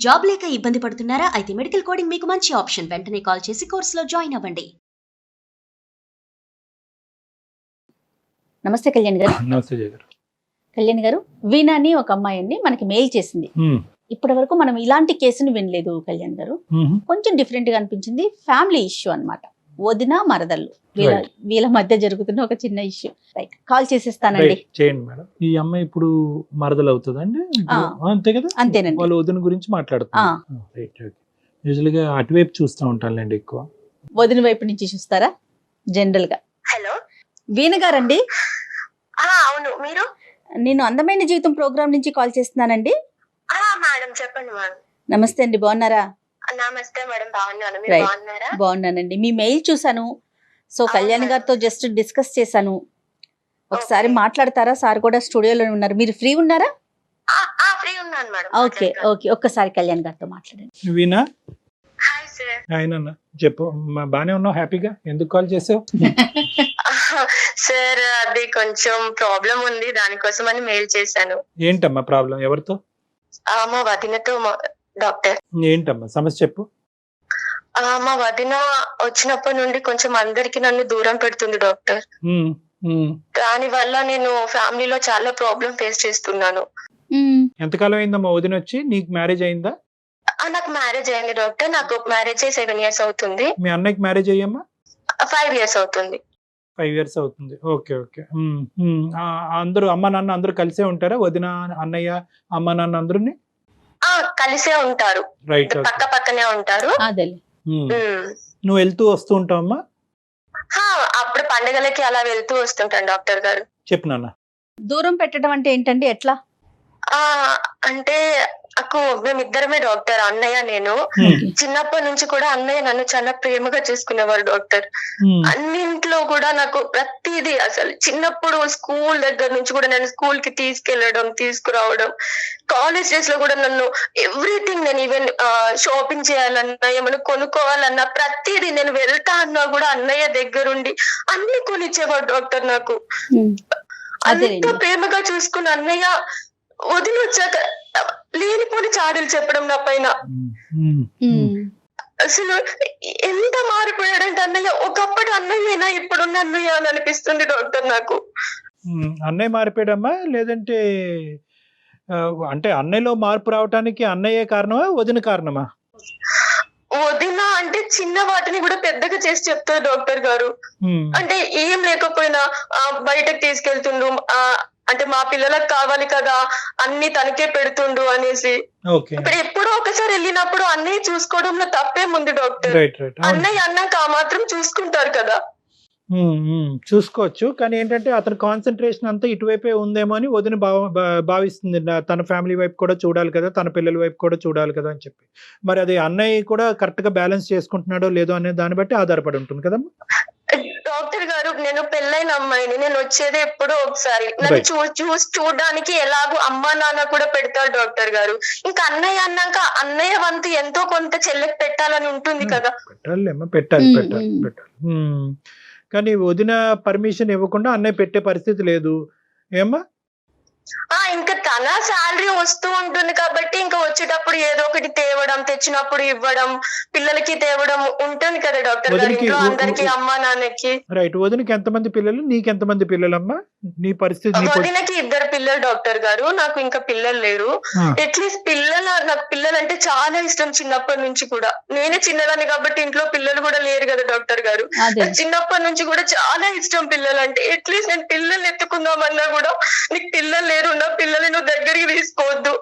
Job లేక ఇబ్బంది పడుతున్నారా? అయితే మెడికల్ కోడింగ్ మీకు మంచి ఆప్షన్. వెంటనే కాల్ చేసి కోర్సులో జాయిన్ అవ్వండి. నమస్తే కళ్యాణ్ గారు. నమస్తే జయ గారు. కళ్యాణ్ గారు, వీణా అని ఒక అమ్మాయి అండి మనకి మెయిల్ చేసింది. ఇప్పటి వరకు మనం ఇలాంటి కేసును వినలేదు కళ్యాణ్ గారు. కొంచెం డిఫరెంట్ గా అనిపించింది. ఫ్యామిలీ ఇష్యూ అన్నమాట. వదిన మరదళ్ళు వీళ్ళ మధ్య జరుగుతున్న ఒక చిన్న ఇష్యూ. Right, call చేసేస్తానండి. చేయండి మేడం. ఈ అమ్మాయి ఇప్పుడు మరదలు అవుతుందండి, అంతే కదా? అంతేనండి. వాళ్ళ వదిన గురించి మాట్లాడుతున్నారు. యూజువల్ గా అటువైపు చూస్తూ ఉంటానులేండి ఎక్కువ. వదిన వైపు నుంచి చూస్తారా జనరల్ గా? హలో, వీణ గారండి. అవును, మీరు? నేను అందమైన జీవితం ప్రోగ్రామ్ నుంచి కాల్ చేస్తున్నానండి. మేడం చెప్పండి మేడం. నమస్తే అండి, బాగున్నారా? నమస్తే మేడం, బాగున్నాను. మీరు బాగున్నారా? బాగున్నానండి. మీ మెయిల్ చూసాను. సో కళ్యాణ్ గారితో జస్ట్ డిస్కస్ చేశాను. ఒకసారి మాట్లాడతారా? సార్ కూడా స్టూడియోలో ఉన్నారు. మీరు ఫ్రీ ఉన్నారా? ఫ్రీ ఉన్నాను మేడం. ఓకే ఓకే, ఒక్కసారి కళ్యాణ్ గారితో మాట్లాడండి. వీణా, హాయ్ సార్. ఆయన చెప్పు. బానే ఉన్నావు? హ్యాపీగా? ఎందుకు కాల్ చేసావు? సార్, అది కొంచెం ప్రాబ్లం ఉంది, దానికోసం అని మెయిల్ చేశాను. ఏంటమ్మా ప్రాబ్లం? ఎవరితో? మా వదినతో డాక్టర్. ఏంటమ్మా సమస్య చెప్పు. మా వదిన వచ్చినప్పటి నుండి కొంచెం అందరికి నన్ను దూరం పెడుతుంది డాక్టర్. దాని వల్ల నేను ఫ్యామిలీలో చాలా ప్రాబ్లం ఫేస్ చేస్తున్నాను. ఎంతకాలం అయిందమ్మా వదిన వచ్చి? నీకు మ్యారేజ్ అయిందా? నాకు మ్యారేజ్ అయింది డాక్టర్. నాకు మ్యారేజ్ అయ్యి 7 years అవుతుంది. మీ అన్నయ్యకి మ్యారేజ్ అయ్యమ్మా? 5 years అవుతుంది. 5 years అవుతుంది. Okay okay. అందరూ అమ్మ నాన్న అందరూ కలిసే ఉంటారా? వదిన, అన్నయ్య, అమ్మ నాన్న అందరూని కలిసే ఉంటారు. రైట్. పక్క పక్కనే ఉంటారు. నువ్వు వెళ్తూ వస్తూ ఉంటావమ్మా? అప్పుడు పండుగలకి అలా వెళ్తూ వస్తుంటాను డాక్టర్ గారు. చెప్పు నాన్న. దూరం పెట్టడం అంటే ఏంటండి? ఎట్లా? అంటే నాకు మేమిద్దరమే డాక్టర్, అన్నయ్య నేను. చిన్నప్పటి నుంచి కూడా అన్నయ్య నన్ను చాలా ప్రేమగా చూసుకునేవారు డాక్టర్. అన్నింట్లో కూడా నాకు ప్రతిదీ, అసలు చిన్నప్పుడు స్కూల్ దగ్గర నుంచి కూడా నేను స్కూల్ కి తీసుకెళ్లడం, తీసుకురావడం, కాలేజ్ డేస్ లో కూడా నన్ను ఎవ్రీథింగ్, నేను ఈవెన్ షాపింగ్ చేయాలన్నా, ఏమైనా కొనుక్కోవాలన్నా, ప్రతిదీ నేను వెళ్తా అన్నా కూడా అన్నయ్య దగ్గరుండి అన్ని కొనిచ్చేవాడు డాక్టర్ నాకు. అంత ప్రేమగా చూసుకున్న అన్నయ్య వదిలి వచ్చాక లేనిపోని చాడీలు చెప్పడం నా పైన. అసలు ఎంత మారిపోయాడంటే అన్నయ్య, ఒకప్పుడు అన్నయ్యేనా ఇప్పుడున్న అన్నయ్య అని అనిపిస్తుంది డాక్టర్ నాకు. అన్నయ్య మారిపోయాడమ్మా? లేదంటే అంటే అన్నయ్యలో మార్పు రావటానికి అన్నయ్యే కారణమా, వదిన కారణమా? వదిన అంటే చిన్న వాటిని కూడా పెద్దగా చేసి చెప్తారు డాక్టర్ గారు. అంటే ఏం లేకపోయినా బయటకు తీసుకెళ్తుండు, అంటే మా పిల్లలకు కావాలి కదా అన్ని తనకే పెడుతుండు అనేసి. ఇప్పుడు ఎప్పుడో ఒకసారి వెళ్ళినప్పుడు అన్నయ్య చూసుకోవడంలో తప్పేముంది డాక్టర్? అన్నయ్య అన్నాక ఆ మాత్రం చూసుకుంటారు కదా. చూసుకోవచ్చు, కానీ ఏంటంటే అతని కాన్సన్ట్రేషన్ అంతా ఇటువైపే ఉందేమో అని వదిన భావిస్తుంది. తన ఫ్యామిలీ వైపు కూడా చూడాలి కదా, తన పిల్లల వైపు కూడా చూడాలి కదా అని చెప్పి. మరి అది అన్నయ్య కూడా కరెక్ట్ గా బ్యాలెన్స్ చేసుకుంటున్నాడో లేదో అనే దాన్ని బట్టి ఆధారపడి ఉంటుంది కదమ్మా. డాక్టర్ గారు, నేను పెళ్ళైన అమ్మాయిని, నేను వచ్చేది ఎప్పుడో ఒకసారి. నన్ను చూడడానికి ఎలాగో అమ్మా నాన్న కూడా పెడతారు డాక్టర్ గారు. ఇంకా అన్నయ్య అన్నాక అన్నయ్య వంతు ఎంతో కొంత చెల్లెకి పెట్టాలని ఉంటుంది కదా. పెట్టాలి. కానీ వదిన పర్మిషన్ ఇవ్వకుండా అన్నయ్య పెట్టే పరిస్థితి లేదు ఏమ్మా? ఇంకా తన శాలరీ వస్తూ ఉంటుంది కాబట్టి ఇంకా వచ్చేటప్పుడు ఏదో ఒకటి తేవడం, తెచ్చినప్పుడు ఇవ్వడం, పిల్లలకి తేవడం ఉంటుంది కదా డాక్టర్ గారు, ఇంట్లో అందరికి, అమ్మా నాన్నకి. రైట్. వదినకి ఎంతమంది పిల్లలు, నీకెంతమంది పిల్లలమ్మా? నీ పరిస్థితి? వదినకి 2 పిల్లలు డాక్టర్ గారు, నాకు ఇంకా పిల్లలు లేరు. అట్లీస్ట్ నాకు పిల్లలు అంటే చాలా ఇష్టం చిన్నప్పటి నుంచి కూడా. నేనే చిన్నదాన్ని కాబట్టి ఇంట్లో పిల్లలు కూడా లేరు కదా డాక్టర్ గారు. చిన్నప్పటి నుంచి కూడా చాలా ఇష్టం పిల్లలు అంటే. అట్లీస్ట్ నేను పిల్లల్ని ఎత్తుకుందామన్నా కూడా నీకు పిల్లలు లేరు, నా పిల్లల్ని నువ్వు దగ్గరికి తీసుకోవద్దు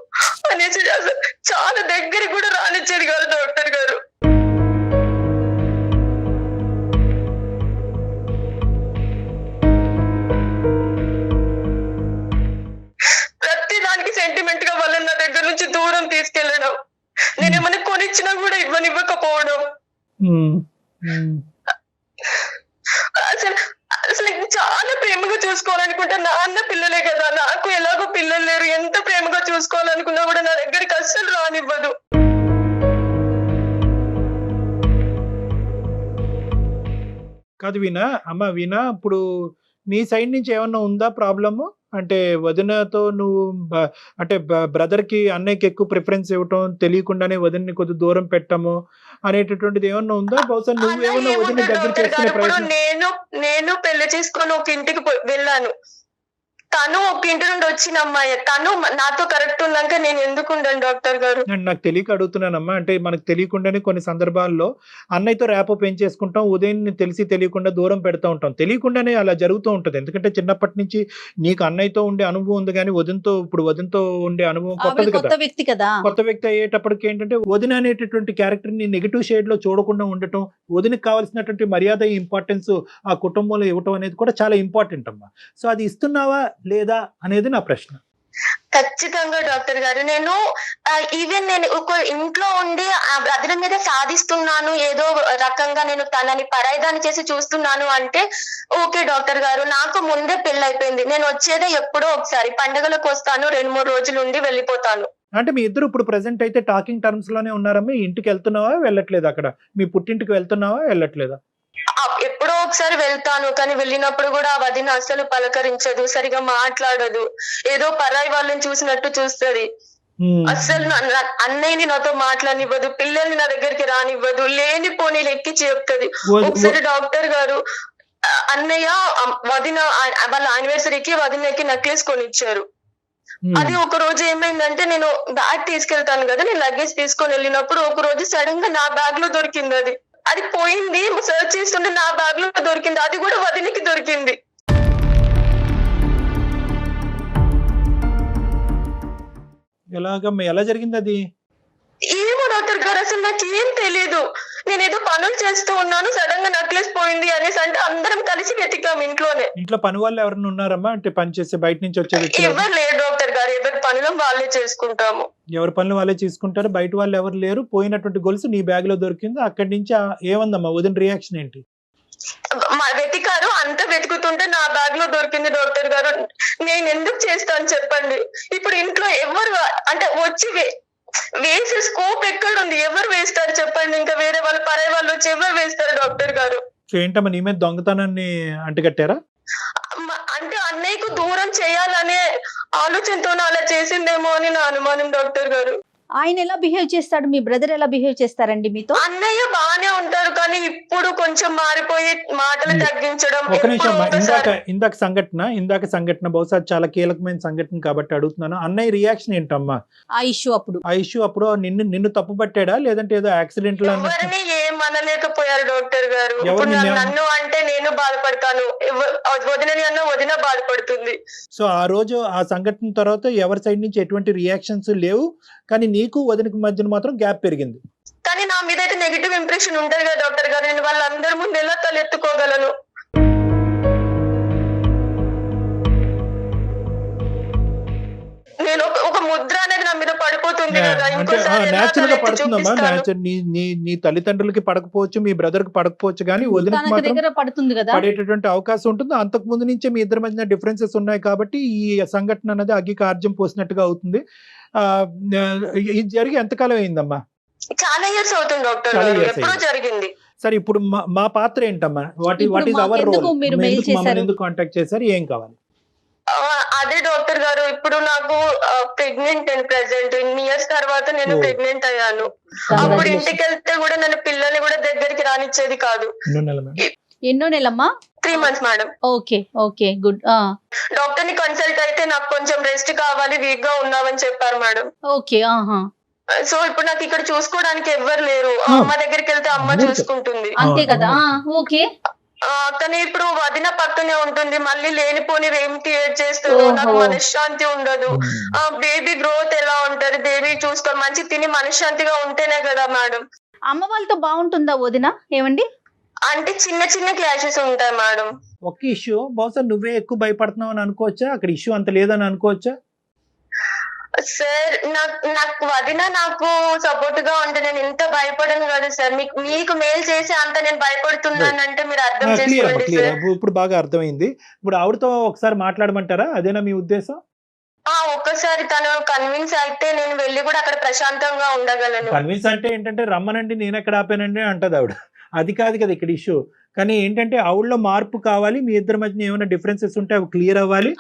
అనేసి అసలు చాలా దగ్గరికి కూడా రానిచ్చేది కాదు డాక్టర్ గారు. ప్రతి దానికి సెంటిమెంట్ గా వాళ్ళని నా దగ్గర నుంచి దూరం తీసుకెళ్లడం, నేనేమైనా కొనిచ్చినా కూడా ఇవ్వకపోవడం. అసలు చాలా ప్రేమగా చూసుకోవాలనుకుంటా. నాన్న పిల్లలే కదా, నాకు ఎలాగో పిల్లలు లేరు. ఎంత ప్రేమగా చూసుకోవాలనుకున్నా కూడా నా దగ్గరికి అస్సలు రానివ్వదు. కాదు వీణా, అమ్మ వీణా, ఇప్పుడు నీ సైడ్ నుంచి ఏమన్నా ఉందా ప్రాబ్లము? అంటే వదినతో నువ్వు అంటే బ్రదర్ కి అన్నయ్యకి ఎక్కువ ప్రిఫరెన్స్ ఇవ్వటం, తెలియకుండానే వదిన్ని కొద్ది దూరం పెట్టము అనేటటువంటిది ఏమన్నా ఉందా? బహుశా నువ్వేమన్నా వదిన దగ్గర చేసుకునే ప్రయత్నం? నేను పెళ్లి చేసుకొని ఒక ఇంటికి వెళ్ళాను. తను ఒక ఇంటి నుండి వచ్చిన అమ్మాయి. తను నాతో కరెక్ట్ ఉన్నాక నేను ఎందుకు ఉండను డాక్టర్ గారు? నాకు తెలియక అడుగుతున్నానమ్మా. అంటే మనకు తెలియకుండానే కొన్ని సందర్భాల్లో అన్నయ్యతో ర్యాపో పెంచేసుకుంటాం, ఉదయాన్ని తెలిసి తెలియకుండా దూరం పెడతా ఉంటాం. తెలియకుండానే అలా జరుగుతూ ఉంటుంది. ఎందుకంటే చిన్నప్పటి నుంచి నీకు అన్నయ్యతో ఉండే అనుభవం ఉంది, కానీ వదినతో ఉండే అనుభవం కొత్తది కదా. కొత్త వ్యక్తి కదా. కొత్త వ్యక్తి అయ్యేటప్పటికి ఏంటంటే వదిన అనేటటువంటి క్యారెక్టర్ ని నెగిటివ్ షేడ్ లో చూడకుండా ఉండటం, వదినకి కావాల్సినటువంటి మర్యాద, ఇంపార్టెన్స్ ఆ కుటుంబంలో ఇవ్వటం అనేది కూడా చాలా ఇంపార్టెంట్ అమ్మా. సో అది ఇస్తున్నావా లేదా అనేది నా ప్రశ్న. ఖచ్చితంగా డాక్టర్ గారు. నేను ఈవెన్ నేను ఒక ఇంట్లో ఉండి ఆ బ్రదర్ మీద సాధిస్తున్నాను, ఏదో రకంగా నేను తనని పరాయిదాన్ని చేసి చూస్తున్నాను అంటే ఓకే డాక్టర్ గారు. నాకు ముందే పెళ్లి అయిపోయింది. నేను వచ్చేదే ఎప్పుడో ఒకసారి పండుగలకు వస్తాను, 2-3 రోజులు ఉండి వెళ్ళిపోతాను. అంటే మీ ఇద్దరు ఇప్పుడు ప్రెసెంట్ అయితే టాకింగ్ టర్మ్స్ లోనే ఉన్నారమ్మా. ఇంటికి వెళ్తున్నావా వెళ్ళట్లేదు? అక్కడ మీ పుట్టింటికి వెళ్తున్నావా వెళ్ళట్లేదా? ఎప్పుడో ఒకసారి వెళ్తాను, కానీ వెళ్ళినప్పుడు కూడా ఆ వదిన అసలు పలకరించదు, సరిగా మాట్లాడదు, ఏదో పరాయి వాళ్ళని చూసినట్టు చూస్తది. అస్సలు అన్నయ్యని నాతో మాట్లాడనివ్వదు, పిల్లల్ని నా దగ్గరికి రానివ్వదు, లేని పోనీ లెక్కి చెప్తది. ఒకసారి డాక్టర్ గారు అన్నయ్య వదిన వాళ్ళ యానివర్సరీకి వదినకి నెక్లెస్ కొనిచ్చారు. అది ఒక రోజు ఏమైందంటే, నేను బ్యాగ్ తీసుకెళ్తాను కదా, నేను లగేజ్ తీసుకొని వెళ్ళినప్పుడు ఒక రోజు సడన్ గా నా బ్యాగ్ లో దొరికింది. అది పోయింది, సర్చ్ చేస్తుంటే నా బ్యాగ్ లో దొరికింది. అది కూడా వదినకి దొరికింది. ఎలాగమ్మా, ఎలా జరిగింది అది? ఏమో డాక్టర్ గారు, అసలు నాకు ఏం తెలియదు. నేను ఏదో పనులు చేస్తూ ఉన్నాను, సడన్ గా నెక్లెస్ పోయింది అనేసి అంటే అందరం కలిసి వెతికాం ఇంట్లోనే. ఇంట్లో పని వాళ్ళు ఎవరైనా ఉన్నారమ్మా? అంటే పని చేసే బయట నుంచి వచ్చే వ్యక్తులు ఎవరు లేరు డాక్టర్ గారు. ఎవరి పనులు వాళ్ళే చేసుకుంటాము. ఎవరి పనులు వాళ్ళే చేసుకుంటారు, బయట వాళ్ళు ఎవరు లేరు. పోయినటువంటి గొలుసు నీ బ్యాగ్ లో దొరికింది. అక్కడి నుంచి ఏమందమ్మా వదిన రియాక్షన్ ఏంటి? వెతికారు, అంత వెతుకుతుంటే నా బ్యాగ్ లో దొరికింది డాక్టర్ గారు. నేను ఎందుకు చేస్తాను చెప్పండి? ఇప్పుడు ఇంట్లో ఎవరు అంటే వచ్చి వేసే స్కోప్ ఎక్కడ ఉంది? ఎవరు వేస్తారు చెప్పండి? ఇంకా వేరే వాళ్ళు పరాయి వాళ్ళు వచ్చి ఎవరు వేస్తారు డాక్టర్ గారు? ఏంటమ్మా నీ మీద దొంగతనాన్ని అంటగట్టారా? అంటే అన్నయ్యకు దూరం చేయాలనే ఆలోచనతో అలా చేసిందేమో అని నా అనుమానం డాక్టర్ గారు. ఆయన ఎలా బిహేవ్ చేస్తాడు? మీ బ్రదర్ ఎలా బిహేవ్ చేస్తారండి మీతో? అన్నయ్య బానే ఉంటారు, కానీ ఇప్పుడు కొంచెం మారిపోయి మాటలు తగ్గించడం. ఒక నిమిషం, ఇందాక సంఘటన బహుశా చాలా కీలకమైన సంఘటన కాబట్టి అడుగుతున్నాను. అన్నయ్య రియాక్షన్ ఏంటమ్మా ఆ ఇష్యూ అప్పుడు? నిన్ను తప్పు పట్టాడా, లేదంటే ఏదో యాక్సిడెంట్ లో? ఎవరిని ఏం అనలేకపోయారు డాక్టర్ గారు. ఇప్పుడు నన్ను అంటే నేను బాధపడతాను, వదినని అన్న వదిన బాధపడుతుంది. సో ఆ రోజు ఆ సంఘటన తర్వాత ఎవరి సైడ్ నుంచి ఎటువంటి రియాక్షన్స్ లేవు, కానీ నీకు వదినకి మధ్యన మాత్రం గ్యాప్ పెరిగింది. కానీ నా మీద అయితే నెగిటివ్ ఇంప్రెషన్ ఉంటది కదా డాక్టర్ గారు. నేను వాళ్ళందరి ముందు ఎలా తలెత్తుకోగలను? నేను ఒక ముద్ర అనేది నా మీద పడిపోతుంది కదా. నేచురల్ గా పడుతుందమ్మా. నీ తల్లిదండ్రులకి పడకపోవచ్చు, మీ బ్రదర్ కి పడకపోవచ్చు, కానీ వదినకి మాత్రం పడుతుంది కదా, పడేటటువంటి అవకాశం ఉంటుంది. అంతకు ముందు నుంచే మీ ఇద్దరి మధ్య డిఫరెన్సెస్ ఉన్నాయి కాబట్టి ఈ సంఘటన అనేది అగ్గికి ఆర్జం పోసినట్టుగా అవుతుంది. ఇది జరిగి ఎంతకాలం అయిందమ్మా? చాలా ఇయర్స్ అవుతుంది డాక్టర్ గారు, ఎప్పుడో జరిగింది. సరే, ఇప్పుడు మా పాత్ర ఏంటమ్మా? What is our role? ఎందుకు కాంటాక్ట్ చేశారు? ఏం కావాలి? అదే డాక్టర్ గారు, ఇప్పుడు నాకు ప్రెగ్నెంట్ అండ్ ప్రెసెంట్ ఇన్ని ఇయర్స్ తర్వాత నేను ప్రెగ్నెంట్ అయ్యాను. అప్పుడు ఇంటికి వెళ్తే కూడా నన్ను పిల్లల్ని కూడా దగ్గరికి రానిచ్చేది కాదు. ఎన్నో నెలమ్మా? 3 months madam. Okay good. Doctor ని కన్సల్ట్ అయితే నాకు కొంచెం రెస్ట్ కావాలి, వీక్ గా ఉన్నావని చెప్పారు మేడం. ఓకే. సో ఇప్పుడు నాకు ఇక్కడ చూసుకోవడానికి ఎవ్వరు లేరు. అమ్మ దగ్గరికి వెళ్తే అమ్మ చూసుకుంటుంది. అంతే కదా. ఓకే. కానీ ఇప్పుడు వదిన పక్కనే ఉంటుంది. మళ్ళీ లేనిపోని ఏం క్రియేట్ చేస్తారు, నాకు మనశ్శాంతి ఉండదు. బేబీ గ్రోత్ ఎలా ఉంటది, బేబీ చూసుకోవాలి, మంచి తిని మనశ్శాంతిగా ఉంటేనే కదా మేడం. అమ్మ వాళ్ళతో బాగుంటుందా వదిన? ఏమండి అంటే చిన్న చిన్న క్లాషెస్ ఉంటాయి మేడం. ఒక ఇష్యూ బహుశా నువ్వే ఎక్కువ భయపడుతున్నావు అని అనుకోవచ్చా? అక్కడ ఇష్యూ అంత లేదని అనుకోవచ్చా? సార్ నాకు వదిన నాకు సపోర్ట్ గా ఉంటే నేను ఇంత భయపడను కదా సార్. మీకు మేలు చేసి అంత నేను భయపడుతున్నానంటే మీరు అర్థం చేసుకోండి సార్. ఇప్పుడు బాగా అర్థమైంది. ఇప్పుడు ఆవిడతో ఒకసారి మాట్లాడమంటారా? అదేనా మీ ఉద్దేశం? ఒక్కసారి తను కన్విన్స్ అయితే నేను వెళ్ళి కూడా అక్కడ ప్రశాంతంగా ఉండగలను. కన్విన్స్ అంటే ఏంటంటే రమ్మనండి, నేను ఎక్కడ ఆపానండి అంటది ఆవిడ. అది కాదు కదా ఇక్కడ ఇష్యూ. కానీ ఏంటంటే ఆవిడలో మార్పు కావాలి, మీ ఇద్దరి మధ్య ఏమైనా డిఫరెన్సెస్ ఉంటే అవి క్లియర్ అవ్వాలి.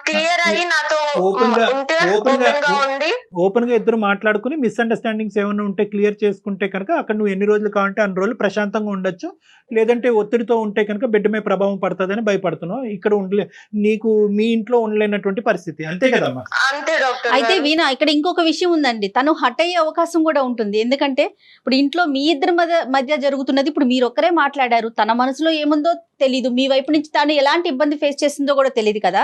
క్లియర్ అయ్యి నాతో ఓపెన్ గా ఉంటే ఓపెన్ గా ఓపెన్ గా ఉండి ఓపెన్ గా ఇద్దరు మాట్లాడుకుని మిస్అండర్స్టాండింగ్స్ ఏమైనా ఉంటే క్లియర్ చేసుకుంటే కనుక అక్కడ నువ్వు ఎన్ని రోజులు కావాలంటే అన్ని రోజులు ప్రశాంతంగా ఉండొచ్చు. లేదంటే ఒత్తిడితో ఉంటే కనుక బిడ్డ మీద ప్రభావం పడుతుందని భయపడుతున్నావు. ఇక్కడ ఉండలే, నీకు మీ ఇంట్లో ఉండలేనటువంటి పరిస్థితి, అంతే కదమ్మా? అంతే డాక్టర్ అయితే గారు. వీణ ఇక్కడ ఇంకొక విషయం ఉందండి, తను హట్ అయ్యే అవకాశం కూడా ఉంటుంది. ఎందుకంటే ఇప్పుడు ఇంట్లో మీ ఇద్దరి మధ్య జరుగుతున్నది, ఇప్పుడు మీరు ఒక్కరే మాట్లాడారు, తన మనసులో ఏముందో తెలీదు, మీ వైపు నుంచి తను ఎలాంటి ఇబ్బంది ఫేస్ చేసిందో కూడా తెలియదు కదా.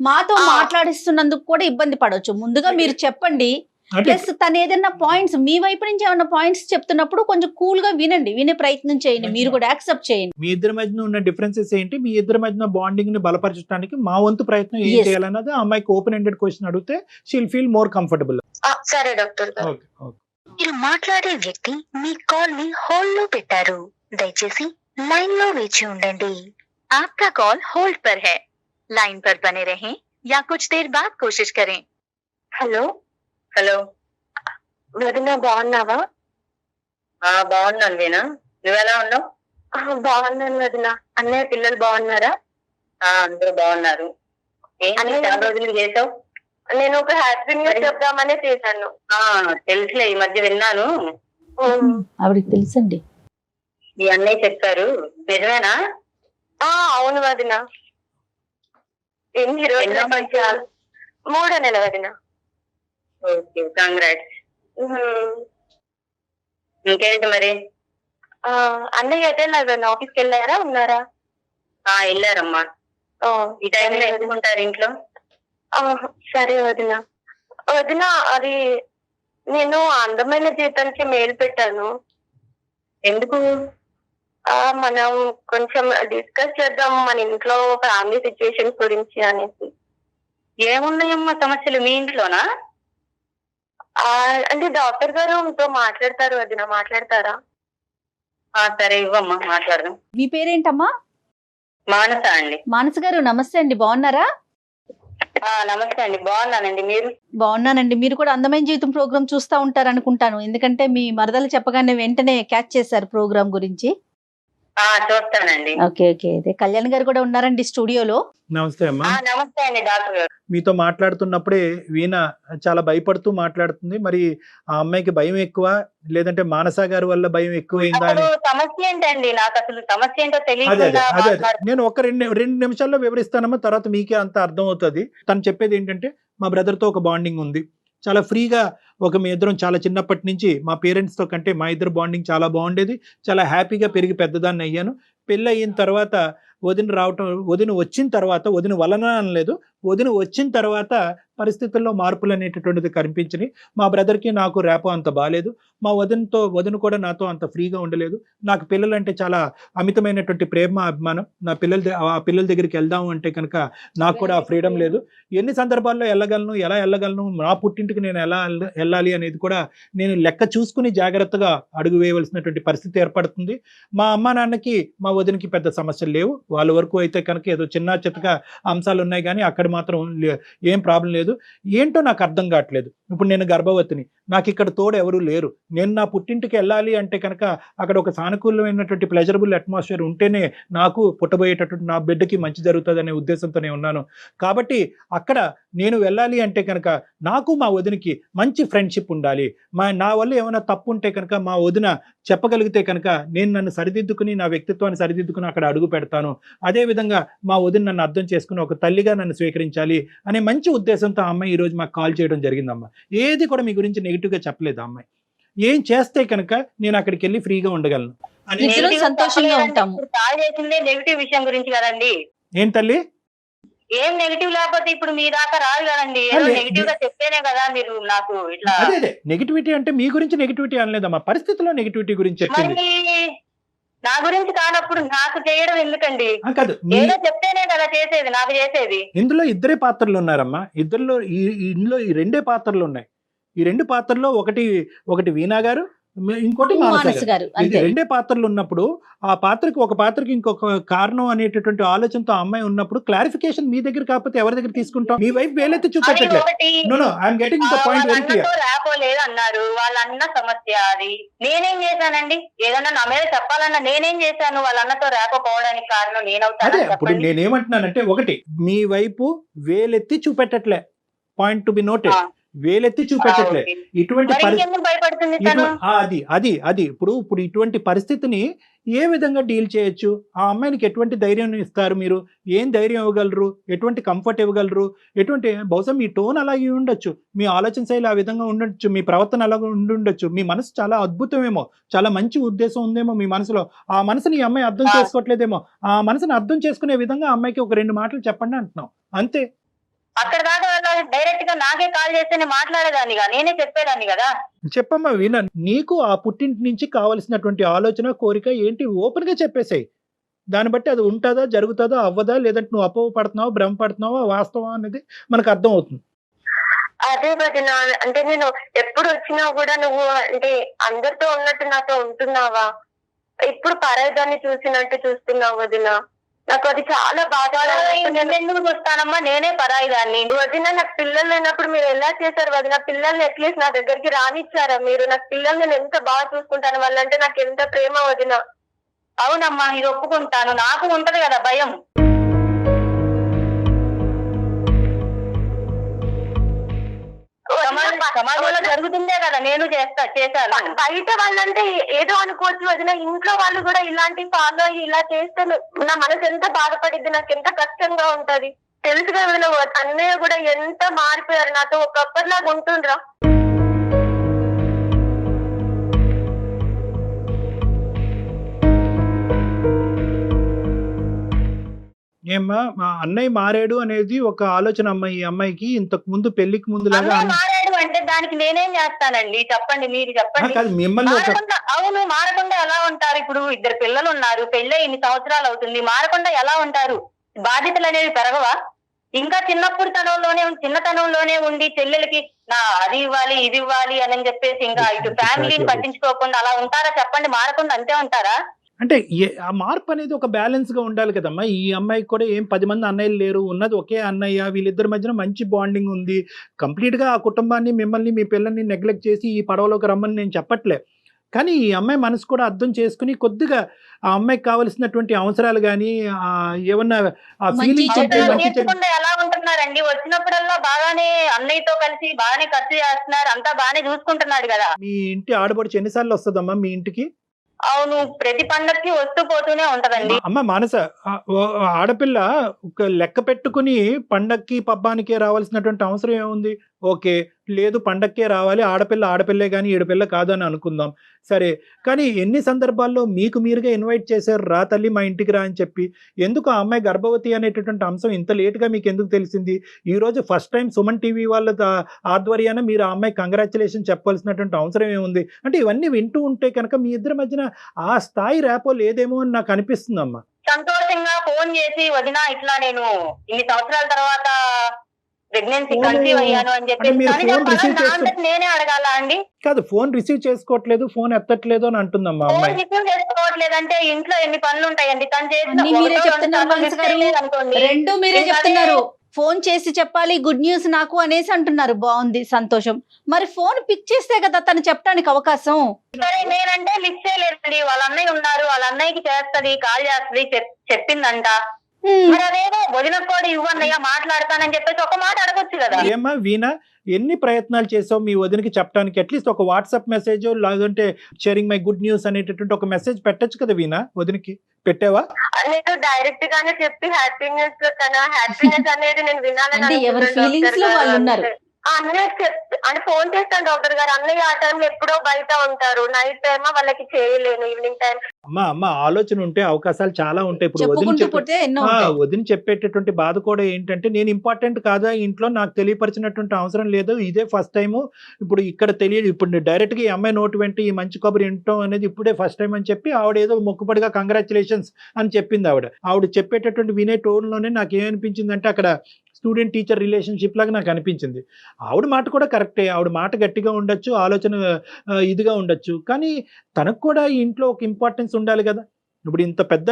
మాతో మాట్లాడిస్తున్నందుకు కూడా ఇబ్బంది పడవచ్చు. ముందుగా మీరు చెప్పండి. అంటే ప్లస్ తను ఏదైనా పాయింట్స్ మీ వైపు నుంచి ఏమైనా పాయింట్స్ చెప్తున్నప్పుడు కొంచెం కూల్ గా వినండి, వినే ప్రయత్నం చేయండి, మీరు కూడా యాక్సెప్ట్ చేయండి. మీ ఇద్దరి మధ్య ఉన్న డిఫరెన్సెస్ ఏంటి, మీ ఇద్దరి మధ్య బాండింగ్ ని బలపరచడానికి మా వంతు ప్రయత్నం ఏం Yes. చేయాలన్నది ఆ అమ్మాయికి ఓపెన్ ఎండెడ్ క్వశ్చన్ అడిగితే షీల్ ఫీల్ మోర్ కంఫర్టబుల్. సరే డాక్టర్ గారు. Okay okay. మీరు మాట్లాడే వ్యక్తి మీ కాల్ ని హోల్డ్ లో పెట్టారు. దయచేసి लाइन లో వేచి ఉండండి. आपका कॉल होल्ड पर है. लाइन पर बने रहें या कुछ देर बाद कोशिश करें. Hello hello. వదిన బాగున్నావా? బాగున్నాను వీణా, నువ్వెలా ఉన్నావు? బాగున్నాను వదిన. అన్నయ్య పిల్లలు బాగున్నారా? అందరూ బాగున్నారు. ఏంటి అన్నయ్య చాలా రోజులు చేసావు? నేను ఒక హ్యాపీ న్యూస్ చెప్దామనే చేశాను. తెలుసులే, ఈ మధ్య విన్నాను. ఆవిడకి తెలుసండి. ఈ అన్నయ్య చెప్పారు, నిజమేనా? అవును వదిన. ఎన్ని రోజుల ఎన్నో నుంచి? 3వ నెల వదిన. Okay, congrats. ఇంకేంటి మరి? అన్నయ్య అయితే వదిన ఆఫీస్కి వెళ్ళారా, ఉన్నారా? వెళ్ళారమ్మా. ఈ టైంలో ఎందుకుంటారు ఇంట్లో? సరే వదిన. వదిన, అది నేను అందమైన జీవితానికి మెయిల్ పెట్టాను. ఎందుకు? మనం కొంచెం డిస్కస్ చేద్దాం మన ఇంట్లో ఫ్యామిలీ సిచ్యువేషన్స్ గురించి అనేసి. ఏమున్నాయమ్మా సమస్యలు మీ ఇంట్లోనా? అంటే డాక్టర్ గారు మీతో మాట్లాడతారు వదిన, మాట్లాడతారా? సరే ఇవ్వమ్మా, మాట్లాడదాం. మీ పేరేంటమ్మా? మానస అండి. మానస గారు నమస్తే అండి, బాగున్నారా? నమస్తే అండి, బాగున్నానండి. మీరు? బాగున్నానండి. మీరు కూడా అందమైన జీవితం ప్రోగ్రామ్ చూస్తూ ఉంటారు అనుకుంటాను, ఎందుకంటే మీ మరదలు చెప్పగానే వెంటనే క్యాచ్ చేశారు ప్రోగ్రామ్ గురించి. చూస్తానండి. Okay okay. అదే కళ్యాణ్ గారు కూడా ఉన్నారండి స్టూడియోలో. నమస్తే అమ్మా. నమస్తే అండి డాక్టర్ గారు. మీతో మాట్లాడుతున్నప్పుడే వీణ చాలా భయపడుతూ మాట్లాడుతుంది. మరి ఆ అమ్మాయికి భయం ఎక్కువ, లేదంటే మానస గారి వల్ల భయం ఎక్కువైందా అని? అసలు సమస్య ఏంటండి? నాకు అసలు సమస్య ఏంటో అదే అదే తెలియకుండా అదే అదే నేను ఒక రెండు నిమిషాల్లో వివరిస్తానమ్మా, తర్వాత మీకే అంత అర్థం అవుతుంది. తను చెప్పేది ఏంటంటే, మా బ్రదర్తో ఒక బాండింగ్ ఉంది, చాలా ఫ్రీగా మీ ఇద్దరం చాలా చిన్నప్పటి నుంచి మా పేరెంట్స్తో కంటే మా ఇద్దరు బాండింగ్ చాలా బాగుండేది, చాలా హ్యాపీగా పెరిగి పెద్దదాన్ని అయ్యాను. పెళ్ళి అయిన తర్వాత వదిన వచ్చిన తర్వాత, వదిన వలన అనలేదు, వదిన వచ్చిన తర్వాత పరిస్థితుల్లో మార్పులు అనేటటువంటిది కనిపించినాయి. మా బ్రదర్కి నాకు రేపో అంత బాగాలేదు, మా వదిన కూడా నాతో అంత ఫ్రీగా ఉండలేదు. నాకు పిల్లలంటే చాలా అమితమైనటువంటి ప్రేమ, అభిమానం. ఆ పిల్లల దగ్గరికి వెళ్దాము అంటే కనుక నాకు కూడా ఆ ఫ్రీడమ్ లేదు. ఎన్ని సందర్భాల్లో ఎలా వెళ్ళగలను, నా పుట్టింటికి నేను ఎలా వెళ్ళాలి అనేది కూడా నేను లెక్క చూసుకుని జాగ్రత్తగా అడుగు వేయవలసినటువంటి పరిస్థితి ఏర్పడుతుంది. మా అమ్మ నాన్నకి మా వదినకి పెద్ద సమస్యలు లేవు, వాళ్ళ వరకు అయితే కనుక ఏదో చిన్న చితక అంశాలు ఉన్నాయి, కానీ అక్కడ మాత్రం ఏం ప్రాబ్లం లేదు. ఏంటో నాకు అర్థం కావట్లేదు. ఇప్పుడు నేను గర్భవతిని, నాకు ఇక్కడ తోడు ఎవరు లేరు. నేను నా పుట్టింటికి వెళ్ళాలి అంటే కనుక అక్కడ ఒక సానుకూలమైనటువంటి ప్లెజరబుల్ అట్మాస్ఫియర్ ఉంటేనే నాకు పుట్టబోయేటటువంటి నా బిడ్డకి మంచి జరుగుతుంది అనే ఉద్దేశంతోనే ఉన్నాను. కాబట్టి అక్కడ నేను వెళ్ళాలి అంటే కనుక నాకు మా వదినకి మంచి ఫ్రెండ్షిప్ ఉండాలి. నా వల్ల ఏమైనా తప్పు ఉంటే కనుక మా వదిన చెప్పగలిగితే కనుక నేను నన్ను సరిదిద్దుకుని, నా వ్యక్తిత్వాన్ని సరిదిద్దుకుని అక్కడ అడుగు పెడతాను. అదేవిధంగా మా వదిన నన్ను అర్థం చేసుకుని ఒక తల్లిగా నన్ను స్వీకరించాలి అనే మంచి ఉద్దేశంతో ఆ అమ్మాయి ఈరోజు మాకు కాల్ చేయడం జరిగిందమ్మా. ఏది కూడా మీ గురించి నెగిటివ్గా చెప్పలేదు ఆ అమ్మాయి. ఏం చేస్తే కనుక నేను అక్కడికి వెళ్ళి ఫ్రీగా ఉండగలను అని. ఇద్దరం సంతోషంగా ఉంటాము. కాల్ చేసిందే నెగిటివ్ విషయం గురించి కదండి. ఏం తల్లి? ఏం నెగిటివ్ లేకపోతే ఇప్పుడు మీ దాకా రాదు కదండి. ఏదో నెగిటివ్ గా చెప్తేనే కదా మీరు నాకు ఇట్లా. అదే నెగిటివిటీ అంటే మీ గురించి నెగిటివిటీ అనలేదమ్మా, పరిస్థితుల్లో నెగిటివిటీ గురించి చెప్పింది. మరి నా గురించి కానప్పుడు నాకు చేయడం ఎందుకండి? కాదు, ఏదో చెప్తేనే కదా చేసేది, నాకు చేసేది. ఇందులో ఇద్దరే పాత్రలు ఉన్నారమ్మా. ఇందులో ఈ రెండే పాత్రలు ఉన్నాయి. ఈ రెండు పాత్రల్లో ఒకటి వీణా గారు, ఇంకోటి మానస మానస్ గారు. గారు ఇది అంతే. రెండే పాత్రలు ఉన్నప్పుడు ఆ పాత్రకి ఒక పాత్రకి ఇంకొక కారణం అనేటటువంటి ఆలోచనతో ఆ అమ్మాయి ఉన్నప్పుడు క్లారిఫికేషన్ మీ దగ్గర కాకపోతే ఎవరి దగ్గర తీసుకుంటాం? మీ వైపు వేలెత్తి అది చూపెట్టట్లేదు. ఒకటి. No I'm getting the point వాళ్ళ వెరీ క్లియర్. అన్నతో రాపోలేదు అన్నారు, వాళ్ళ అన్న సమస్య అది. నేనేం చేశానండి? ఏదన్నా నా మీద చెప్పాలన్నా నేనేం చేశాను? వాళ్ళ అన్నతో రాకపోవడానికి కారణం అదే నేనవుతాను ఇప్పుడు చెప్పండి. నేనేమంటున్నానంటే, ఒకటి మీ వైపు వేలెత్తి చూపెట్టట్లే, పాయింట్ టు బి నోటెడ్, ఆ. వేలెత్తి చూపెట్టట్లే. ఓకే. ఇటువంటి మరి పరిస్థితి ఇంకెందుకు భయపడుతుంది తను? అది ఇప్పుడు ఇటువంటి పరిస్థితిని ఏ విధంగా డీల్ చేయొచ్చు? ఆ అమ్మాయికి ఎటువంటి ధైర్యం ఇస్తారు మీరు? ఏం ధైర్యం ఇవ్వగలరు? ఎటువంటి కంఫర్ట్ ఇవ్వగలరు? ఎటువంటి బహుశా మీ టోన్ అలాగే ఉండొచ్చు, మీ ఆలోచన శైలి ఆ విధంగా ఉండొచ్చు, మీ ప్రవర్తన అలాగే ఉండొచ్చు, మీ మనసు చాలా అద్భుతమేమో, చాలా మంచి ఉద్దేశం ఉందేమో మీ మనసులో. ఆ మనసుని ఈ అమ్మాయి అర్థం చేసుకోవట్లేదేమో. ఆ మనసుని అర్థం చేసుకునే విధంగా ఆ అమ్మాయికి ఒక 2 మాటలు చెప్పండి అంటున్నాం, అంతే. అక్కడ దాకా డైరెక్ట్ గా నాకే కాల్ చేస్తేనే మాట్లాడేదాన్ని, నేనే చెప్పేదాన్ని కదా. చెప్పమ్మా వీణ, నీకు ఆ పుట్టింటి నుంచి కావలసినటువంటి ఆలోచన, కోరిక ఏంటి ఓపెన్ గా చెప్పేసాయి. దాన్ని బట్టి అది ఉంటుందా, జరుగుతుందా, అవ్వదా, లేదంటే నువ్వు అపోహ పడుతున్నావా, భ్రమ పడుతున్నావా, వాస్తవం అనేది మనకు అర్థం అవుతుంది. అదే వదిన, అంటే నేను ఎప్పుడు వచ్చినా కూడా నువ్వు అంటే అందరితో ఉన్నట్టు నాతో ఉంటున్నావా? ఇప్పుడు పరాయిదాన్ని చూసినట్టు చూస్తున్నావు వదిన. నాకు అది చాలా బాగా ఎందుకు చూస్తానమ్మా? నేనే పరాయిదాన్ని. వదిన, నాకు పిల్లలు లేనప్పుడు మీరు ఎలా చేశారు వదిన? పిల్లల్ని అట్లీస్ట్ నా దగ్గరికి రానిచ్చారా మీరు? నాకు పిల్లల్ని నేను ఎంత బాగా చూసుకుంటాను, వాళ్ళంటే నాకు ఎంత ప్రేమ వదిన. అవునమ్మా, ఇది ఒప్పుకుంటాను. నాకు ఉంటది కదా భయం. సమాజంలో జరుగుతుందే కదా నేను చేశాను. బయట వాళ్ళంటే ఏదో అనుకోవచ్చు వదిన, ఇంట్లో వాళ్ళు కూడా ఇలాంటి ఫాలో అయ్యి ఇలా చేస్తే నా మనసు ఎంత బాధపడిద్ది, నాకు ఎంత కష్టంగా ఉంటది తెలుసు కదా వదిన. అన్నయ్య కూడా ఎంత మారిపోయారు, నాతో ఒకప్పటిలాగా ఉంటుండ్రా. ఏమ్మా, మా అన్నయ్య మారాడు అనేది ఒక ఆలోచన అమ్మాయి, ఈ అమ్మాయికి ఇంతకు ముందు పెళ్లికి ముందు లాగా అన్నయ్య మారాడు అంటే దానికి నేనేం చేస్తానండి? చెప్పండి, మీరు చెప్పండి. కాదు, మిమ్మల్ని ఒక మారకుండా, అవును, మారకుండా ఎలా ఉంటారు? ఇప్పుడు 2 పిల్లలు ఉన్నారు, పెళ్ళై ఇన్ని సంవత్సరాలు అవుతుంది, మారకుండా ఎలా ఉంటారు? బాధ్యతలు అనేవి పెరగవా? ఇంకా చిన్నతనంలోనే ఉండి చెల్లెలకి నా అది ఇవ్వాలి ఇది ఇవ్వాలి అని చెప్పేసి ఇంకా ఇటు ఫ్యామిలీని పట్టించుకోకుండా అలా ఉంటారా? చెప్పండి, మారకుండా అంతే ఉంటారా? అంటే ఆ మార్పు అనేది ఒక బ్యాలెన్స్ గా ఉండాలి కదమ్మా. ఈ అమ్మాయికి కూడా ఏం 10 మంది అన్నయ్యలు లేరు, ఉన్నది ఒకే అన్నయ్య, వీళ్ళిద్దరి మధ్యన మంచి బాండింగ్ ఉంది. కంప్లీట్ గా ఆ కుటుంబాన్ని, మిమ్మల్ని, మీ పిల్లల్ని నెగ్లెక్ట్ చేసి ఈ పడవలోకి రమ్మని నేను చెప్పట్లే. కానీ ఈ అమ్మాయి మనసు కూడా అర్థం చేసుకుని కొద్దిగా ఆ అమ్మాయికి కావలసినటువంటి అవసరాలు కానీ ఏమన్నా ఆ ఫీలింగ్స్ ఉంటే మంచి తీర్చకుండా ఎలా ఉంటున్నారండి? వచ్చినప్పుడల్లా బాగానే అన్నయ్యతో కలిసి బాగానే ఖర్చు చేస్తున్నారు, అంతా బాగానే చూసుకుంటున్నాడు కదా. మీ ఇంటి ఆడపడుచు ఎన్నిసార్లు వస్తుందమ్మా మీ ఇంటికి? అవును, ప్రతి పండక్కి వస్తూ పోతూనే ఉంటదండి. అమ్మ మానస, ఆడపిల్ల ఒక లెక్క పెట్టుకుని పండక్కి పబ్బానికే రావాల్సినటువంటి అవసరం ఏముంది? ఓకే, లేదు పండక్కే రావాలి, ఆడపిల్లే కానీ ఈడపిల్ల కాదు అని అనుకుందాం, సరే. కానీ ఎన్ని సందర్భాల్లో మీకు మీరుగా ఇన్వైట్ చేశారు, రా తల్లి మా ఇంటికి రా అని చెప్పి. ఎందుకు ఆ అమ్మాయి గర్భవతి అనేటటువంటి అంశం ఇంత లేటుగా మీకు ఎందుకు తెలిసింది? ఈరోజు ఫస్ట్ టైం సుమన్ టీవీ వాళ్ళ ఆధ్వర్యాన మీరు ఆ అమ్మాయి కంగ్రాచులేషన్ చెప్పాల్సినటువంటి అవసరం ఏముంది? అంటే ఇవన్నీ వింటూ ఉంటే కనుక మీ ఇద్దరి మధ్యన ఆ స్థాయి రేపో లేదేమో అని నాకు అనిపిస్తుందమ్మా. సంతోషంగా ఫోన్ చేసి, వదినా ఇట్లా నేను ఇన్ని సంవత్సరాల తర్వాత ప్రెగ్నెన్సీ కన్సీవ్ అయ్యాను అని చెప్పి నేనే అడగాల అండి? కాదు, ఫోన్ రిసీవ్ చేసుకోవట్లేదు, ఫోన్ ఎత్తట్లేదు అని అంటుందమ్మా ఫోన్ అమ్మాయి. రిసీవ్ చేసుకోవట్లేదంటే ఇంట్లో ఎన్ని పనులు ఉంటాయండి? తను అన్నీ మీరే చెప్తున్నారు మానస గారు. రెండు మీరే చెప్తున్నారు. ఫోన్ చేసి చెప్పాలి గుడ్ న్యూస్ నాకు అనేసి అంటున్నారు. బాగుంది, సంతోషం. మరి ఫోన్ పిక్ చేస్తే కదా తను చెప్పడానికి అవకాశం. సరే, నేనంటే లిఫ్ట్ చేయలేదండి. వాళ్ళ అన్నయ్య ఉన్నారు, వాళ్ళ అన్నయ్యకి చేస్తది, కాల్ చేస్తది, చెప్పిందంట. మరి అదేదో వదిన కూడా ఇవ్వన్నయ్య మాట్లాడతానని చెప్పేసి ఒక మాట అడగొచ్చు కదా. ఏమ్మా వీణ, ఎన్ని ప్రయత్నాలు చేసావు మీ వదినకి చెప్పడానికి? అట్లీస్ట్ ఒక వాట్సాప్ మెసేజ్ లేదంటే షేరింగ్ మై గుడ్ న్యూస్ అనేటటువంటి ఒక మెసేజ్ పెట్టచ్చు కదా వీణ, వదినకి పెట్టావా? నేను డైరెక్ట్ గానే చెప్పి హ్యాపీనెస్, తన హ్యాపీనెస్ అనేది నేను వినాలని అంటే ఎవరి ఫీలింగ్స్ లో వాళ్ళు ఉన్నారు. అన్నయ్య అంటే ఫోన్ చేస్తాను డాక్టర్ గారు, అన్నయ్య ఆ టైంలో ఎప్పుడో బయట ఉంటారు, నైట్ టైమ్ వాళ్ళకి చేయలేను, ఈవినింగ్ టైం. అమ్మ ఆలోచన ఉంటే అవకాశాలు చాలా ఉంటాయి. ఇప్పుడు వదిన చెప్పేటటువంటి బాధ కూడా ఏంటంటే, నేను ఇంపార్టెంట్ కాదా ఇంట్లో, నాకు తెలియపరిచినటువంటి అవసరం లేదు, ఇదే ఫస్ట్ టైము, ఇప్పుడు ఇక్కడ తెలియదు, ఇప్పుడు డైరెక్ట్ గా ఈ అమ్మాయి నోటి వెంట ఈ మంచి కబురు వినటం అనేది ఇప్పుడే ఫస్ట్ టైం అని చెప్పి ఆవిడ ఏదో మొక్కుపడిగా కంగ్రాచులేషన్స్ అని చెప్పింది. ఆవిడ చెప్పేటటువంటి వినే టోన్ లోనే నాకు ఏమనిపించింది అంటే, అక్కడ స్టూడెంట్ టీచర్ రిలేషన్షిప్ లాగా నాకు అనిపించింది. ఆవిడ మాట కూడా కరెక్టే, ఆవిడ మాట గట్టిగా ఉండొచ్చు, ఆలోచన ఇదిగా ఉండొచ్చు, కానీ తనకు కూడా ఈ ఇంట్లో ఒక ఇంపార్టెన్స్ ఉండాలి కదా. ఇప్పుడు ఇంత పెద్ద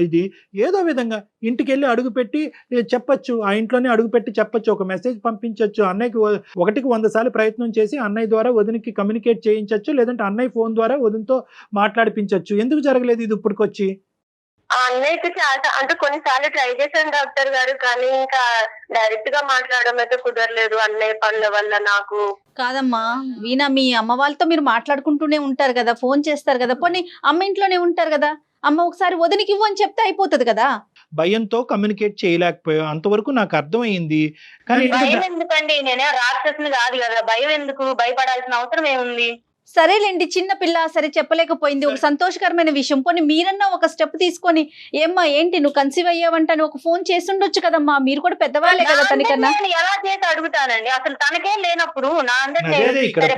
ఇది ఏదో విధంగా ఇంటికి వెళ్ళి అడుగుపెట్టి చెప్పచ్చు, ఆ ఇంట్లోనే అడుగుపెట్టి చెప్పచ్చు, ఒక మెసేజ్ పంపించవచ్చు, అన్నయ్యకి 100 సార్లు ప్రయత్నం చేసి అన్నయ్య ద్వారా వదినకి కమ్యూనికేట్ చేయించవచ్చు, లేదంటే అన్నయ్య ఫోన్ ద్వారా వదినతో మాట్లాడిపించవచ్చు. ఎందుకు జరగలేదు ఇది ఇప్పటికొచ్చి? ఆ అన్నయ్యకి చాలా అంటే కొన్నిసార్లు ట్రై చేశాను డాక్టర్ గారు, కానీ ఇంకా డైరెక్ట్ గా మాట్లాడడం అయితే కుదరలేదు అన్నయ్య పనుల వల్ల. నాకు కాదమ్మా వీణా, మీ అమ్మ వాళ్ళతో మీరు మాట్లాడుకుంటూనే ఉంటారు కదా, ఫోన్ చేస్తారు కదా, పోనీ అమ్మ ఇంట్లోనే ఉంటారు కదా, అమ్మ ఒకసారి వదినికి ఇవ్వు అని చెప్తే అయిపోతుంది కదా. భయంతో కమ్యూనికేట్ చేయలేకపోయా, అంతవరకు నాకు అర్థమైంది. కానీ భయం ఎందుకండి, నేనే రాక్షసుని కాదు కదా, భయం ఎందుకు, భయపడాల్సిన అవసరం ఏముంది? సరేలేండి, చిన్న పిల్ల, సరే చెప్పలేకపోయింది, ఒక సంతోషకరమైన విషయం, పోనీ మీరన్నా ఒక స్టెప్ తీసుకొని ఏమ్మా ఏంటి నువ్వు కన్సీవ్ అయ్యావంట అని ఒక ఫోన్ చేసి ఉండొచ్చు కదమ్మా, మీరు కూడా పెద్దవాళ్ళే కదా తనకన్నా. నేను ఎలా చేసి అడుగుతానండి, అసలు తనకే లేనప్పుడు నా అదే ఇక్కడ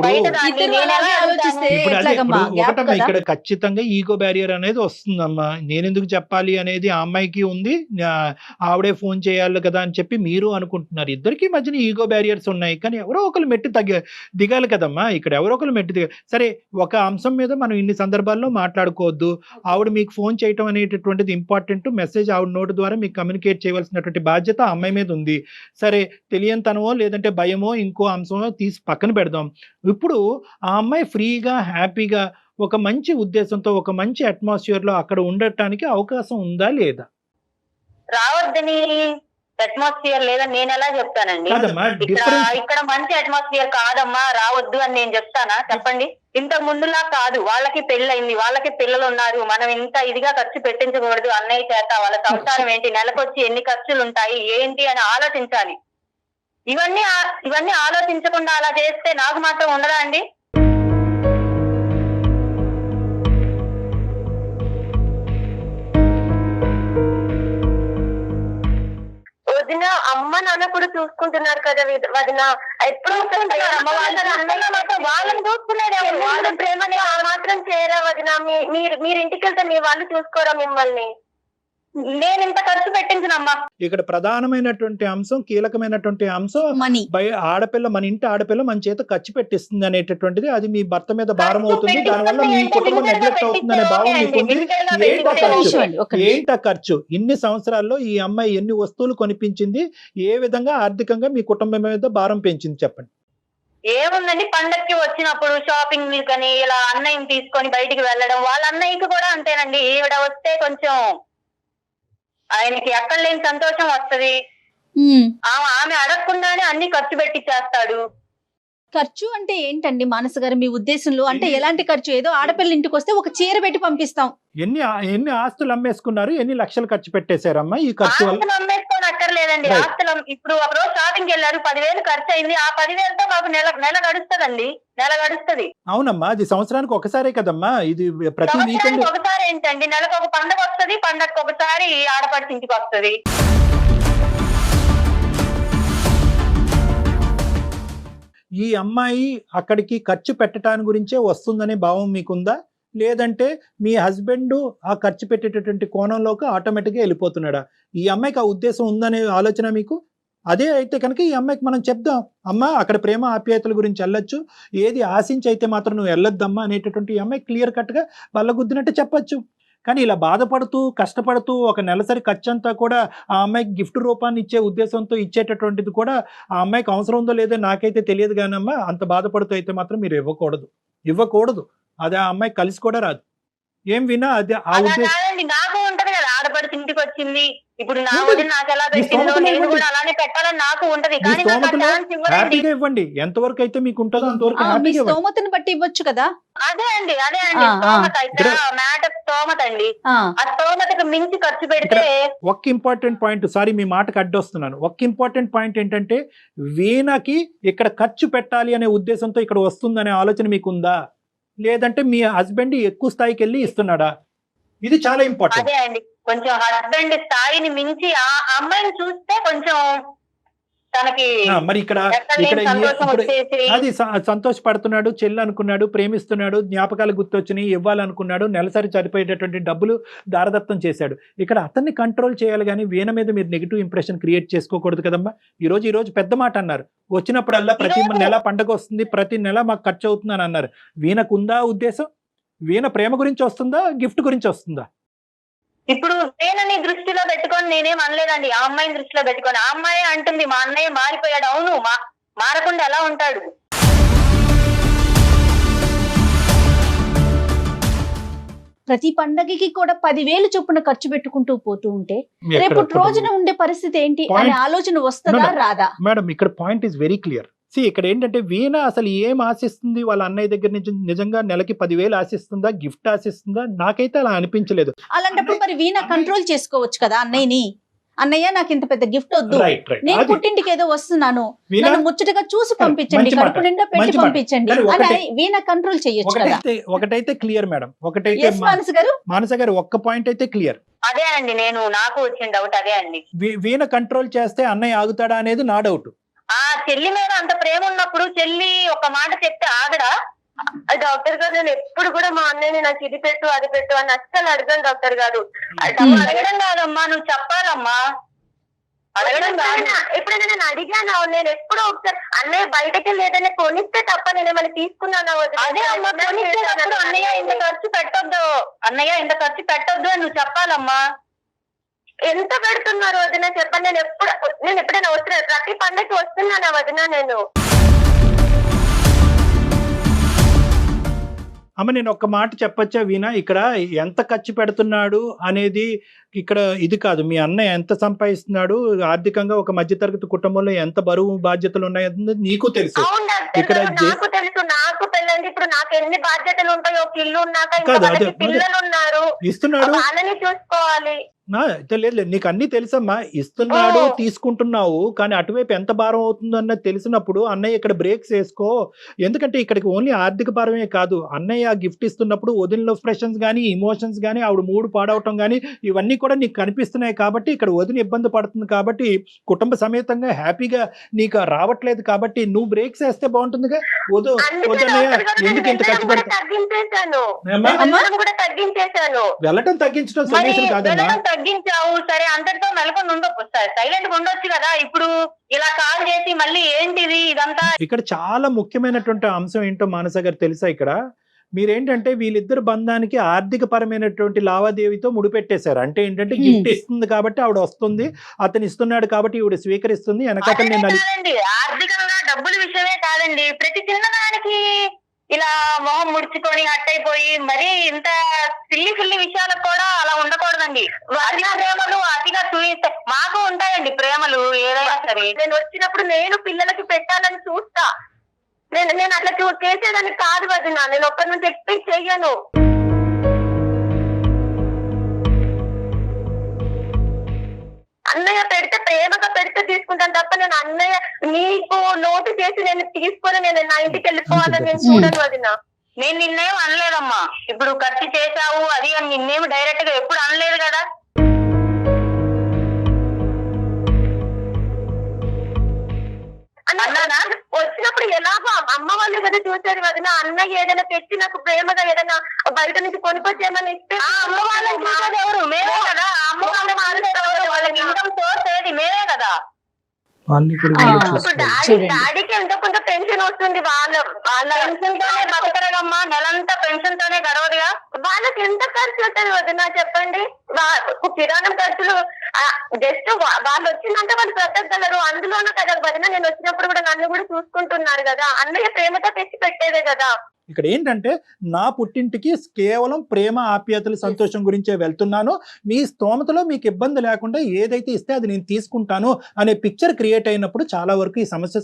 ఆలోచిస్తే ఇప్పుడు అదే ఎట్లాగమ్మా, ఇప్పుడు గ్యాప్ ఒకటమ్మా, కదా. ఇక్కడ ఖచ్చితంగా ఈగో బ్యారియర్ అనేది వస్తుందమ్మా. నేనెందుకు చెప్పాలి అనేది ఆ అమ్మాయికి ఉంది, ఆవిడే ఫోన్ చేయాలి కదా అని చెప్పి మీరు అనుకుంటున్నారు. ఇద్దరికి మధ్యన ఈగో బ్యారియర్స్ ఉన్నాయి, కానీ ఎవరో ఒకరు మెట్టు దిగాలి కదమ్మా. ఇక్కడ ఎవరో ఒకరు మెట్టు దిగాలి. సరే, ఒక అంశం మీద మనం ఇన్ని సందర్భాల్లో మాట్లాడుకోవద్దు, ఆవిడ మీకు ఫోన్ చేయటం అనేటటువంటిది ఇంపార్టెంట్, మెసేజ్ ఆవిడ నోటి ద్వారా మీకు కమ్యూనికేట్ చేయవలసినటువంటి బాధ్యత ఆ అమ్మాయి మీద ఉంది. సరే, తెలియనితనమో లేదంటే భయమో ఇంకో అంశమో తీసి పక్కన పెడదాం. ఇప్పుడు ఆ అమ్మాయి ఫ్రీగా హ్యాపీగా ఒక మంచి ఉద్దేశంతో ఒక మంచి అట్మాస్ఫియర్ లో అక్కడ ఉండటానికి అవకాశం ఉందా లేదా? రావద్దని అట్మాస్ఫియర్ లేదని నేను ఎలా చెప్తానండి? కాదమ్మా, డిఫరెన్స్ ఇక్కడ మంచి అట్మాస్ఫియర్ కాదమ్మా, రావద్దు అని నేను చెప్తానా? చెప్పండి. ఇంతకు ముందులా కాదు, వాళ్ళకి పెళ్ళయింది, వాళ్ళకి పిల్లలు ఉన్నారు, మనం ఇంత ఇదిగా ఖర్చు పెట్టించకూడదు అన్నయ్య చేత, వాళ్ళ సంసారం ఏంటి, నెలకొచ్చి ఎన్ని ఖర్చులు ఉంటాయి ఏంటి అని ఆలోచించాలి. ఇవన్నీ ఆలోచించకుండా అలా చేస్తే నాకు మాత్రం ఉండదా అండి? వదిన అమ్మ నాన్న కూడా చూసుకుంటున్నారు కదా వదిన, ఎప్పుడు వాళ్ళని చూసుకునేదే, వాళ్ళ ప్రేమని ఆ మాత్రం చేయరా వదిన? మీరు ఇంటికి వెళ్తే మీ వాళ్ళు చూసుకోరా మిమ్మల్ని? నేను ఇంత ఖర్చు పెట్టించినమ్మా. ఇక్కడ ప్రధానమైనటువంటి అంశం, కీలకమైనటువంటి అంశం, మనీ. ఆడపిల్ల, మన ఇంటి ఆడపిల్ల మన చేత ఖర్చు పెట్టిస్తుంది అనేటటువంటిది, అది మీ భర్త మీద భారం అవుతుంది, దానివల్ల మీ కుటుంబం నెగ్లెక్ట్ అవుతుంది అనే భావం మీకుంది. ఏంట ఖర్చు? ఇన్ని సంవత్సరాల్లో ఈ అమ్మాయి ఎన్ని వస్తువులు కొనిపించింది, ఏ విధంగా ఆర్థికంగా మీ కుటుంబం మీద భారం పెంచింది చెప్పండి. ఏముందండి, పండక్కి వచ్చినప్పుడు షాపింగ్ కానీ ఇలా అన్నయ్యని తీసుకొని బయటికి వెళ్ళడం, వాళ్ళ అన్నయ్యకి కూడా అంతేనండి. ఈవిడ వస్తే కొంచెం ఆయనకి ఎక్కడ లేని సంతోషం వస్తది. ఆమె అడగకుండానే అన్ని ఖర్చు పెట్టిచ్చేస్తాడు. ఖర్చు అంటే ఏంటండి మానస గారు మీ ఉద్దేశంలో? అంటే ఎలాంటి ఖర్చు? ఏదో ఆడపిల్ల ఇంటికి వస్తే ఒక చీర పెట్టి పంపిస్తాం. ఎన్ని ఆస్తులు అమ్మేసుకున్నారు, ఎన్ని లక్షలు ఖర్చు పెట్టేశారమ్మా ఈ ఖర్చు వల్ల? ఆస్తులు అమ్మేసుకొని అక్కర్లేదండి, ఆస్తులు ఇప్పుడు ఒక రోజు షాపింగ్కి వెళ్ళారు, 10,000 ఖర్చు అయింది, ఆ 10,000తో మాకు నెల గడుస్తుందండి, నెల గడుస్తుంది. అవునమ్మా, అది సంవత్సరానికి ఒకసారే కదమ్మా, ఇది ప్రతి వీకెండ్ ఒకసారి ఏంటండి, నెలకు ఒక పండగ వస్తుంది, పండగకి ఒకసారి ఆడపడిచి ఇంటికి వస్తుంది. ఈ అమ్మాయి అక్కడికి ఖర్చు పెట్టడానికి గురించే వస్తుందనే భావం మీకుందా, లేదంటే మీ హస్బెండ్ ఆ ఖర్చు పెట్టేటటువంటి కోణంలోకి ఆటోమేటిక్గా వెళ్ళిపోతున్నాడా? ఈ అమ్మాయికి ఆ ఉద్దేశం ఉందనే ఆలోచన మీకు? అదే అయితే కనుక ఈ అమ్మాయికి మనం చెప్దాం, అమ్మ అక్కడ ప్రేమ ఆప్యాయతల గురించి వెళ్ళొచ్చు, ఏది ఆశించి అయితే మాత్రం నువ్వు వెళ్ళొద్దమ్మా అనేటటువంటి ఈ అమ్మాయి క్లియర్ కట్గా బల్లగుద్దినట్టు చెప్పచ్చు. కానీ ఇలా బాధపడుతూ కష్టపడుతూ ఒక నెలసరి ఖర్చు అంతా కూడా ఆ అమ్మాయికి గిఫ్ట్ రూపాన్ని ఇచ్చే ఉద్దేశంతో ఇచ్చేటటువంటిది కూడా ఆ అమ్మాయికి అవసరం ఉందో లేదో నాకైతే తెలియదు, కానమ్మా అంత బాధపడుతూ అయితే మాత్రం మీరు ఇవ్వకూడదు. అది ఆ అమ్మాయి కలిసి కూడా రాదు. ఏం వినా అది ఆ ఉద్దేశం నాకు ఉంటది కదా, ఆడపడిచి ఇంటికి వచ్చింది, ఇప్పుడు నా వదిన నాకు ఎలా పెట్టిందో నేను కూడా అలానే పెట్టాలని నాకు ఉంటది. కానీ హ్యాపీగా ఇవ్వండి, ఎంతవరకు అయితే మీకు ఉంటుందో అంతవరకు హ్యాపీగా ఇవ్వండి. స్తోమతను బట్టి ఇవ్వచ్చు కదా. అదే అండి స్తోమత, ఇక్కడ మ్యాటర్ స్తోమత అండి. ఆ స్తోమతకు మించి ఖర్చు పెడితే ఒక ఇంపార్టెంట్ పాయింట్, సారీ మీ మాటకు అడ్డొస్తున్నాను, ఒక ఇంపార్టెంట్ పాయింట్ ఏంటంటే వీణకి ఇక్కడ ఖర్చు పెట్టాలి అనే ఉద్దేశంతో ఇక్కడ వస్తుందనే ఆలోచన మీకుందా, లేదంటే మీ హస్బెండ్ ఎక్కువ స్థాయికి వెళ్ళి ఇస్తున్నాడా? ఇది చాలా ఇంపార్టెంట్. అదే అండి, కొంచెం హస్బెండ్ స్థాయిని మించి ఆ అమ్మాయిని చూస్తే కొంచెం తనకి మరి ఇక్కడ ఎక్కడ ఇక్కడ లేని సంతోషం ఇప్పుడు వచ్చేసి అది సంతోషపడుతున్నాడు, చెల్లి అనుకున్నాడు, ప్రేమిస్తున్నాడు, జ్ఞాపకాలు గుర్తొచ్చినాయి, ఇవ్వాలనుకున్నాడు, నెలసరి సరిపోయేటటువంటి డబ్బులు దారదత్తం చేశాడు. ఇక్కడ అతన్ని కంట్రోల్ చేయాలి కానీ వీణ మీద మీరు నెగిటివ్ ఇంప్రెషన్ క్రియేట్ చేసుకోకూడదు కదమ్మా. ఈ రోజు పెద్ద మాట అన్నారు, వచ్చినప్పుడల్లా ప్రతి నెల పండగ వస్తుంది, ప్రతి నెల మాకు ఖర్చు అవుతుందని అన్నారు. వీణకు ఉందా ఉద్దేశం? వీణ ప్రేమ గురించి వస్తుందా, గిఫ్ట్ గురించి వస్తుందా? ఇప్పుడు నేనని దృష్టిలో పెట్టుకొని నేనేం అనలేదండి, ఆ అమ్మాయిని దృష్టిలో పెట్టుకొని. ఆ అమ్మాయి అంటుంది మా అన్నయ్య మారిపోయాడు. అవును, మారకుండా ఎలా ఉంటాడు? ప్రతి పండగకి కూడా 10,000 చొప్పున ఖర్చు పెట్టుకుంటూ పోతూ ఉంటే రేపు రోజున ఉండే పరిస్థితి ఏంటి అనే ఆలోచన వస్తుందా రాదా? మేడం ఇక్కడ పాయింట్ ఈస్ వెరీ క్లియర్. ఇక్కడ ఏంటంటే వీణ అసలు ఏం ఆశిస్తుంది వాళ్ళ అన్నయ్య దగ్గర నుంచి? నిజంగా నెలకి 10,000 ఆశిస్తుందా, గిఫ్ట్ ఆశిస్తుందా? నాకైతే అలా అనిపించలేదు. అలాంటప్పుడు మరి వీణ కంట్రోల్ చేసుకోవచ్చు కదా అన్నయ్యని. అన్నయ్య నాకు ఇంత పెద్ద గిఫ్ట్ వద్దు, నేను పుట్టింటికి ఏదో వస్తున్నాను, నన్ను ముచ్చటగా చూసి పంపించండి, కడుపు నిండా పెట్టి పంపించండి అని వీణ కంట్రోల్ చేయొచ్చు కదా. ఒకటైతే క్లియర్ మేడం, ఒకటైతే మానస గారు ఒక్క పాయింట్ అయితే క్లియర్. అదే అండి, నాకు వచ్చిన డౌట్ అదే అండి. వీణ కంట్రోల్ చేస్తే అన్నయ్య ఆగుతాడా అనేది నా డౌట్. ఆ చెల్లి మీద అంత ప్రేమ ఉన్నప్పుడు చెల్లి ఒక మాట చెప్తే ఆగడా? డాక్టర్ గారు నేను ఎప్పుడు కూడా మా అన్నయ్యని నాకు ఇది పెట్టు అది పెట్టు అని అస్సలు అడగను డాక్టర్ గారు. అడగడం కాదమ్మా, నువ్వు చెప్పాలమ్మా. అడగడం కాదు. ఎప్పుడైనా నేను అడిగాను, నేను ఎప్పుడో ఒకసారి అన్నయ్య బయటకి లేదని కొనిస్తే తప్ప నేను ఏమైనా తీసుకున్నాను. అదే అమ్మా, కొనిచ్చేటప్పుడు అన్నయ్య ఇంత ఖర్చు పెట్టొద్దు, అన్నయ్య ఇంత ఖర్చు పెట్టొద్దు అని నువ్వు చెప్పాలమ్మా. ఎంత పెడుతున్నారు వదిన చెప్పండి. నేను ఎప్పుడైనా వస్తున్నాను, ప్రతి పండగకి వస్తున్నాను వదిన నేను. అమ్మ నేను ఒక్క మాట చెప్పొచ్చా వీణ, ఇక్కడ ఎంత ఖర్చు పెడుతున్నాడు అనేది ఇక్కడ ఇది కాదు. మీ అన్నయ్య ఎంత సంపాదిస్తున్నాడు, ఆర్థికంగా ఒక మధ్యతరగతి కుటుంబంలో ఎంత బరువు బాధ్యతలు ఉన్నాయని నీకు తెలుసు. ఇక్కడ నాకు తెలుసు, నాకు పెళ్ళండి, ఇప్పుడు నాకు ఎన్ని బాధ్యతలు ఉంటాయో, ఒక ఇల్లు ఉన్నాక పిల్లలు ఉన్నారు, ఇస్తున్నాడు, వాళ్ళని చూసుకోవాలి. లేదు నీకు అన్ని తెలుసమ్మా, ఇస్తున్నాడు, తీసుకుంటున్నావు, కానీ అటువైపు ఎంత భారం అవుతుందో అన్నది తెలిసినప్పుడు అన్నయ్య ఇక్కడ బ్రేక్స్ వేసుకో. ఎందుకంటే ఇక్కడికి ఓన్లీ ఆర్థిక భారమే కాదు, అన్నయ్య గిఫ్ట్ ఇస్తున్నప్పుడు వదిన ఫ్రెషన్స్ కానీ ఇమోషన్స్ కానీ ఆవిడ మూడు పాడవటం కానీ ఇవన్నీ కూడా నీకు కనిపిస్తున్నాయి. కాబట్టి ఇక్కడ వదిన ఇబ్బంది పడుతుంది, కాబట్టి కుటుంబ సమేతంగా హ్యాపీగా నీకు రావట్లేదు, కాబట్టి నువ్వు బ్రేక్స్ వేస్తే బాగుంటుందిగా. వదన్నయ్య ఎందుకు ఇంత ఖర్చు పెడతా, వెళ్ళటం తగ్గించడం సొల్యూషన్ కాదమ్మా. తగ్గించావు సరే, అందరితో నెలకొని ఉండొచ్చు, సైలెంట్ గా ఉండొచ్చు కదా. ఇప్పుడు ఇలా కాల్ చేసి మళ్ళీ ఏంటిది ఇదంతా. ఇక్కడ చాలా ముఖ్యమైనటువంటి అంశం ఏంటో మానస గారు తెలుసా? ఇక్కడ మీరేంటంటే వీళ్ళిద్దరు బంధానికి ఆర్థిక పరమైనటువంటి లావాదేవీతో ముడిపెట్టేశారు. అంటే ఏంటంటే గిఫ్ట్ ఇస్తుంది కాబట్టి ఆవిడ వస్తుంది, అతను ఇస్తున్నాడు కాబట్టి ఈవిడ స్వీకరిస్తుంది. వెనకాల ఆర్థికంగా డబ్బుల విషయమే కాదండి, ప్రతి చిన్నదానికి ఇలా మొహం ముడుచుకొని హట్ అయిపోయి మరి ఇంత సిల్లి విషయాలకు కూడా అలా ఉండకూడదండి. అతి ప్రేమలు అతిగా చూయిస్తే మాకు ఉంటాయండి ప్రేమలు ఏదైనా సరే. నేను వచ్చినప్పుడు నేను పిల్లలకి పెట్టాలని చూస్తా, నేను అట్లా చేసేదానికి కాదు వదిన, నేను ఒక్కరి నుంచి ఎక్స్పెక్ట్ చెయ్యను. అన్నయ్య పెడితే ప్రేమగా పెడితే తీసుకుంటాను తప్ప నేను అన్నయ్య నీకు నోటు చేసి నేను తీసుకొని నేను నా ఇంటికి వెళ్ళిపోవాలని నేను చూడను వదిన. నేను నిన్నేం అనలేదమ్మా, ఇప్పుడు ఖర్చు చేశావు అది అని నిన్నేమి డైరెక్ట్ గా ఎప్పుడు అనలేదు కదా. వచ్చినప్పుడు ఎలాగో అమ్మ వాళ్ళు కదా చూసారు వదిన, అన్నయ్య ఏదైనా తెచ్చి నాకు ప్రేమగా ఏదైనా బయట నుంచి కొనుక్కొచ్చేమని ఇస్తే అమ్మ వాళ్ళని చూసేది ఎవరు? మేమే కదా. అమ్మ వాళ్ళకి ఇన్కమ్ సోర్స్ ఏది? మేమే కదా. డాడీకి ఎంతో కొంత పెన్షన్ వస్తుంది, వాళ్ళ పెన్షన్ తోనే బతకరగమ్మా, నెలంతా పెన్షన్ తోనే గడవదుగా. వాళ్ళకి ఎంత ఖర్చు అవుతుంది వదిన చెప్పండి? కిరాణం ఖర్చులు జస్ట్ వాళ్ళు వచ్చిందంటే వాళ్ళు బ్రతకగలరు, అందులోనూ కదా వదిన. నేను వచ్చినప్పుడు కూడా నన్ను కూడా చూసుకుంటున్నారు కదా, అన్నయ్య ప్రేమతో తెచ్చి పెట్టేదే కదా. ఇక్కడ ఏంటంటే నా పుట్టింటికి కేవలం ప్రేమ ఆప్యాయతలు సంతోషం గురించే వెళ్తున్నాను, మీ స్తోమతలో మీకు ఇబ్బంది లేకుండా ఏదైతే ఇస్తే అది నేను తీసుకుంటాను అనే పిక్చర్ క్రియేట్ అయినప్పుడు చాలా వరకు ఈ సమస్య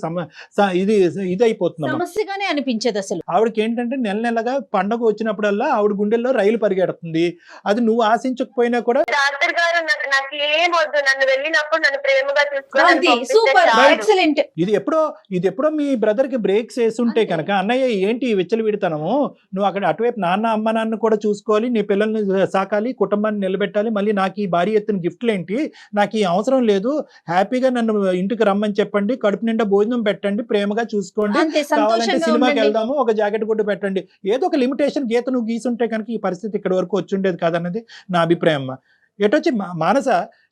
ఇది అయిపోతుంది. సమస్యగానే అనిపించదు అసలు. ఆవిడకి ఏంటంటే నెల నెలగా పండగ వచ్చినప్పుడల్లా ఆవిడ గుండెల్లో రైలు పరిగెడుతుంది. అది నువ్వు ఆశించకపోయినా కూడా డాక్టర్ గారు నాకు ఏం వద్దు, నన్ను వెళ్ళినప్పుడు నన్ను ప్రేమగా అది సూపర్, ఎక్సలెంట్. ఇది ఎప్పుడో మీ బ్రదర్ కి బ్రేక్స్ వేస్తుంటే కనుక అన్నయ్య ఏంటి విచ్చలు విడతానము, నువ్వు అక్కడ అటువైపు నాన్న అమ్మ నాన్న కూడా చూసుకోవాలి, నీ పిల్లల్ని సాకాలి, కుటుంబాన్ని నిలబెట్టాలి, మళ్ళీ నాకు ఈ భారీ ఎత్తున గిఫ్ట్లు ఏంటి, నాకు ఈ అవసరం లేదు, హ్యాపీగా నన్ను ఇంటికి రమ్మని చెప్పండి, కడుపు నిండా భోజనం పెట్టండి, ప్రేమగా చూసుకోండి, అంతే, కావాలంటే సంతోషంగా సినిమాకి ఉండండి. వెళ్దాము, ఒక జాకెట్ గుడ్డు పెట్టండి, ఏదో ఒక లిమిటేషన్ గీత నువ్వు గీసుంటే కనుక ఈ పరిస్థితి ఇక్కడ వరకు వచ్చి ఉండేది కాదన్నది నా అభిప్రాయం అమ్మా. ఎటొచ్చి మానస,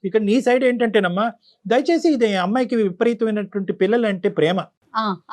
ఇక్కడ నీ సైడ్ ఏంటంటేనమ్మా, దయచేసి ఇది అమ్మాయికి విపరీతమైనటువంటి పిల్లలు అంటే ప్రేమ,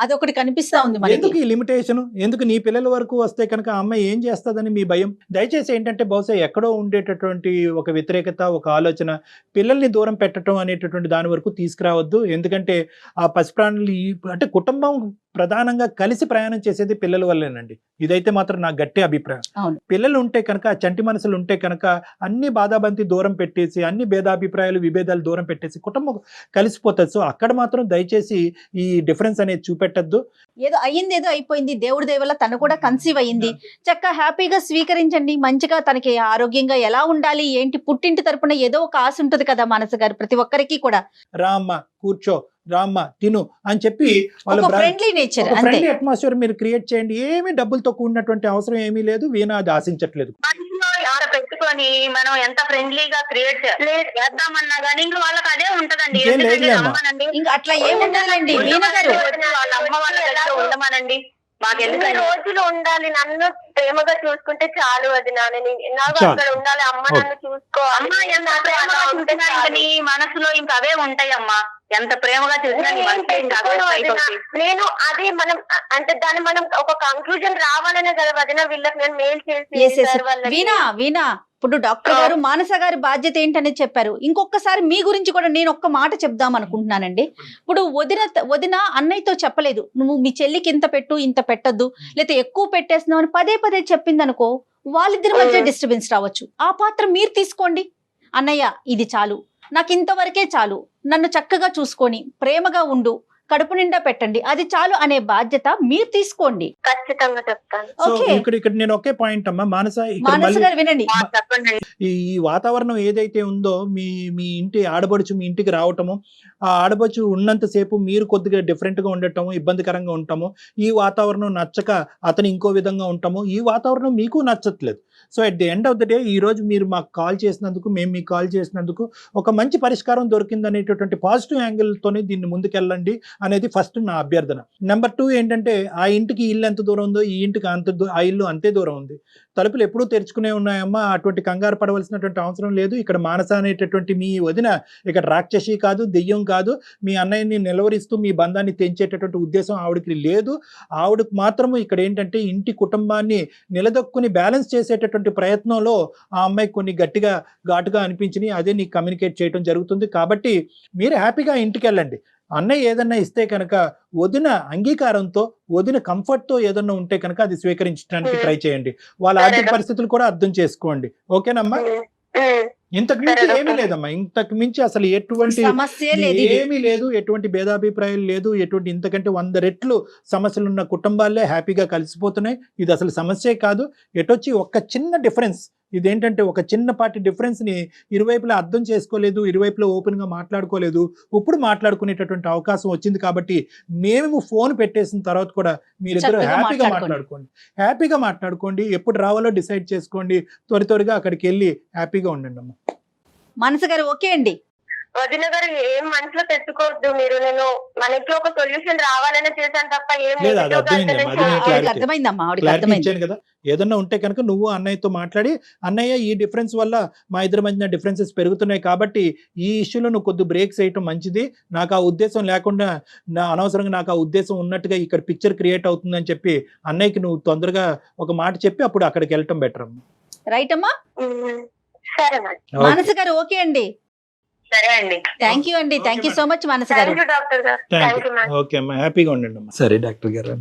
అదొకటి కనిపిస్తా ఉంది మనకి. ఎందుకు ఈ లిమిటేషన్, ఎందుకు నీ పిల్లల వరకు వస్తే కనుక ఆ అమ్మాయి ఏం చేస్తుందని మీ భయం. దయచేసి ఏంటంటే బహుశా ఎక్కడో ఉండేటటువంటి ఒక వ్యతిరేకత, ఒక ఆలోచన, పిల్లల్ని దూరం పెట్టడం అనేటటువంటి దాని వరకు తీసుకురావద్దు. ఎందుకంటే ఆ పసిప్రాణులు అంటే కుటుంబం ప్రధానంగా కలిసి ప్రయాణం చేసేది పిల్లల వల్లేనండి. ఇదైతే మాత్రం నా గట్టి అభిప్రాయం. అవును. పిల్లలు ఉంటే కనుక, చంటి మనసులు ఉంటే కనుక అన్ని బాధాబంతి దూరం పెట్టేసి, అన్ని భేదాభిప్రాయాలు విభేదాలు దూరం పెట్టేసి కుటుంబం కలిసిపోతుంది. సో అక్కడ మాత్రం దయచేసి ఈ డిఫరెన్స్ అనేది చూపెట్టద్దు. ఏదో అయ్యింది, ఏదో అయిపోయింది, దేవుడి దయ వల్ల తను కూడా కన్సీవ్ అయ్యింది, చక్కగా హ్యాపీగా స్వీకరించండి. మంచిగా తనకి ఆరోగ్యంగా ఎలా ఉండాలి ఏంటి, పుట్టింటి తరపున ఏదో ఒక ఆశ ఉంటది కదా మనసు గారు, ప్రతి ఒక్కరికి కూడా. రామ్మ కూర్చో, రామ్మ తిను అని చెప్పి వాళ్ళ ఫ్రెండ్లీ నేచర్, అంతే. ఫ్రెండ్లీ అట్మాస్ఫియర్ మీరు క్రియేట్ చేయండి. ఏమీ డబ్బులతో కూడినటువంటి అవసరం ఏమీ లేదు, వీణ అది ఆశించట్లేదు. మనసులో ఆడ పెట్టుకొని మనం ఎంత ఫ్రెండ్లీగా క్రియేట్ చేద్దామన్నా గానీ ఇంకా వాళ్ళకి అదే ఉంటదండి. ఇంకేం ఎందుకంటే లేదులే అమ్మా. రమ్మనండి, ఇంకా అట్లా ఏముండదులేండి వీణ గారు. వాళ్ళ అమ్మ వాళ్ళ దగ్గర ఉండమనండి. ఎన్ని మాకెందుకండి రోజులు ఉండాలి, నన్ను ప్రేమగా చూసుకుంటే చాలు. అది నాకు చాలు. అక్కడ ఉండాలి, అమ్మ నన్ను చూసుకో, అమ్మ ఎంత ప్రేమగా చూసినా ఇంకా నీ మనసులో ఇంకా అవే ఉంటాయమ్మా. ఎంత ప్రేమగా చూసినా నీ మనసులో ఇంకా అవే ఉంటాయి. నేను అది మనం అంటే దాన్ని మనం ఒక కంక్లూజన్ రావాలనే కదా వదిన వీళ్ళకి నేను మెయిల్ Yes, చేసి yes. వీణా ఇప్పుడు డాక్టర్ గారు మానస గారి బాధ్యత ఏంటనేది చెప్పారు. ఇంకొకసారి మీ గురించి కూడా నేను ఒక్క మాట చెప్దాం అనుకుంటున్నానండి. ఇప్పుడు వదిన అన్నయ్యతో చెప్పలేదు, నువ్వు మీ చెల్లికి ఇంత పెట్టు, ఇంత పెట్టద్దు, లేకపోతే ఎక్కువ పెట్టేస్తున్నావు అని పదే పదే చెప్పింది అనుకో, వాళ్ళిద్దరి మధ్య డిస్టర్బెన్స్ రావచ్చు. ఆ పాత్ర మీరు తీసుకోండి. అన్నయ్య ఇది చాలు, నాకు ఇంతవరకే చాలు, నన్ను చక్కగా చూసుకొని ప్రేమగా ఉండు, కడుపు నిండా పెట్టండి, అది చాలు అనే బాధ్యత మీరు తీసుకోండి. ఖచ్చితంగా చెప్తాను. So okay. ఇక్కడ నేను ఒకే పాయింట్ అమ్మా మానస, ఇక్కడ మానస మళ్ళీ గారు వినండి. చెప్పండి. ఈ వాతావరణం ఏదైతే ఉందో, మీ ఇంటి ఆడబడుచు మీ ఇంటికి రావటము, ఆ ఆడబడుచు ఉన్నంతసేపు మీరు కొద్దిగా డిఫరెంట్గా ఉండటము, ఇబ్బందికరంగా ఉంటాము, ఈ వాతావరణం నచ్చక అతను ఇంకో విధంగా ఉంటాము, ఈ వాతావరణం మీకు నచ్చట్లేదు. So at the end of the day ఈ రోజు మీరు మాకు కాల్ చేసినందుకు, మేము మీకు కాల్ చేసినందుకు ఒక మంచి పరిష్కారం దొరికింది అనేటటువంటి పాజిటివ్ యాంగిల్తోనే దీన్ని ముందుకెళ్ళండి అనేది ఫస్ట్ నా అభ్యర్థన. నెంబర్ 2 ఏంటంటే, ఆ ఇంటికి ఇల్లు ఎంత దూరం ఉందో ఈ ఇంటికి ఆ ఇల్లు అంతే దూరం ఉంది. తలుపులు ఎప్పుడూ తెరుచుకునే ఉన్నాయమ్మా, అటువంటి కంగారు పడవలసినటువంటి అవసరం లేదు. ఇక్కడ మానస అనేటటువంటి మీ వదిన ఇక్కడ రాక్షసి కాదు, దెయ్యం కాదు. మీ అన్నయ్యని నిలవరిస్తూ మీ బంధాన్ని తెంచేటటువంటి ఉద్దేశం ఆవిడకి లేదు. ఆవిడకు మాత్రము ఇక్కడ ఏంటంటే ఇంటి కుటుంబాన్ని నిలదొక్కుని బ్యాలెన్స్ చేసేటటువంటి ప్రయత్నంలో ఆ అమ్మాయికి కొన్ని గట్టిగా ఘాటుగా అనిపించినాయి, అదే నీకు కమ్యూనికేట్ చేయడం జరుగుతుంది. కాబట్టి మీరు హ్యాపీగా ఇంటికి వెళ్ళండి. అన్నయ్య ఏదన్నా ఇస్తే కనుక వదిన అంగీకారంతో, వదిన కంఫర్ట్తో ఏదన్నా ఉంటే కనుక అది స్వీకరించడానికి ట్రై చేయండి. వాళ్ళ ఆర్థిక పరిస్థితులు కూడా అర్థం చేసుకోండి. ఓకేనమ్మా? ఇంతకు మించి ఏమీ లేదమ్మా, ఇంతకు మించి అసలు ఎటువంటి సమస్య లేదు. ఏమీ లేదు, ఎటువంటి భేదాభిప్రాయాలు లేదు, ఎటువంటి ఇంతకంటే 100 రెట్లు సమస్యలు ఉన్న కుటుంబాలే హ్యాపీగా కలిసిపోతున్నాయి. ఇది అసలు సమస్యే కాదు. ఎటొచ్చి ఒక చిన్న డిఫరెన్స్, ఇదేంటంటే ఒక చిన్నపాటి డిఫరెన్స్ని ఇరువైపులా అర్థం చేసుకోలేదు, ఇరువైపులా ఓపెన్గా మాట్లాడుకోలేదు. ఇప్పుడు మాట్లాడుకునేటటువంటి అవకాశం వచ్చింది కాబట్టి మేము ఫోన్ పెట్టేసిన తర్వాత కూడా మీరిద్దరు చక్కగా హ్యాపీగా మాట్లాడుకోండి. ఎప్పుడు రావాలో డిసైడ్ చేసుకోండి. త్వరగా అక్కడికి వెళ్ళి హ్యాపీగా ఉండండి అమ్మా. మనసు గారు ఓకే అండి. వదిన గారు ఏం మనసులో పెట్టుకోవద్దు మీరు. నేను మనకి ఒక సొల్యూషన్ రావాలని చేశాను తప్ప ఏం లేదు, అది అర్థమైందమ్మా, అది నేను ఆవిడకి అర్థమైందమ్మా, ఆవిడకి క్లారిటీ అర్థమైంది. ఇచ్చాను కదా. ఏదన్నా ఉంటే కనుక నువ్వు అన్నయ్యతో మాట్లాడి, అన్నయ్య ఈ డిఫరెన్స్ వల్ల మా ఇద్దరి మధ్యన డిఫరెన్సెస్ పెరుగుతున్నాయి కాబట్టి ఈ ఇష్యూలో నువ్వు కొద్ది బ్రేక్స్ వేయటం మంచిది, నాకు ఆ ఉద్దేశం లేకుండా అనవసరంగా నాకు ఆ ఉద్దేశం ఉన్నట్టుగా ఇక్కడ పిక్చర్ క్రియేట్ అవుతుందని చెప్పి అన్నయ్యకి నువ్వు తొందరగా ఒక మాట చెప్పి అప్పుడు అక్కడికి వెళ్ళటం బెటర్ అమ్మా. రైట్ అమ్మా? సరే మేడం. మానస గారు ఓకే అండి. సరే అండి. థ్యాంక్ యూ అండి. థ్యాంక్ యూ సో మచ్ మానస గారు. థ్యాంక్ యూ డాక్టర్ గారు. Thank thank you. You madam. Okay అమ్మా, హ్యాపీగా ఉండండి అమ్మా. సరే డాక్టర్ గారు.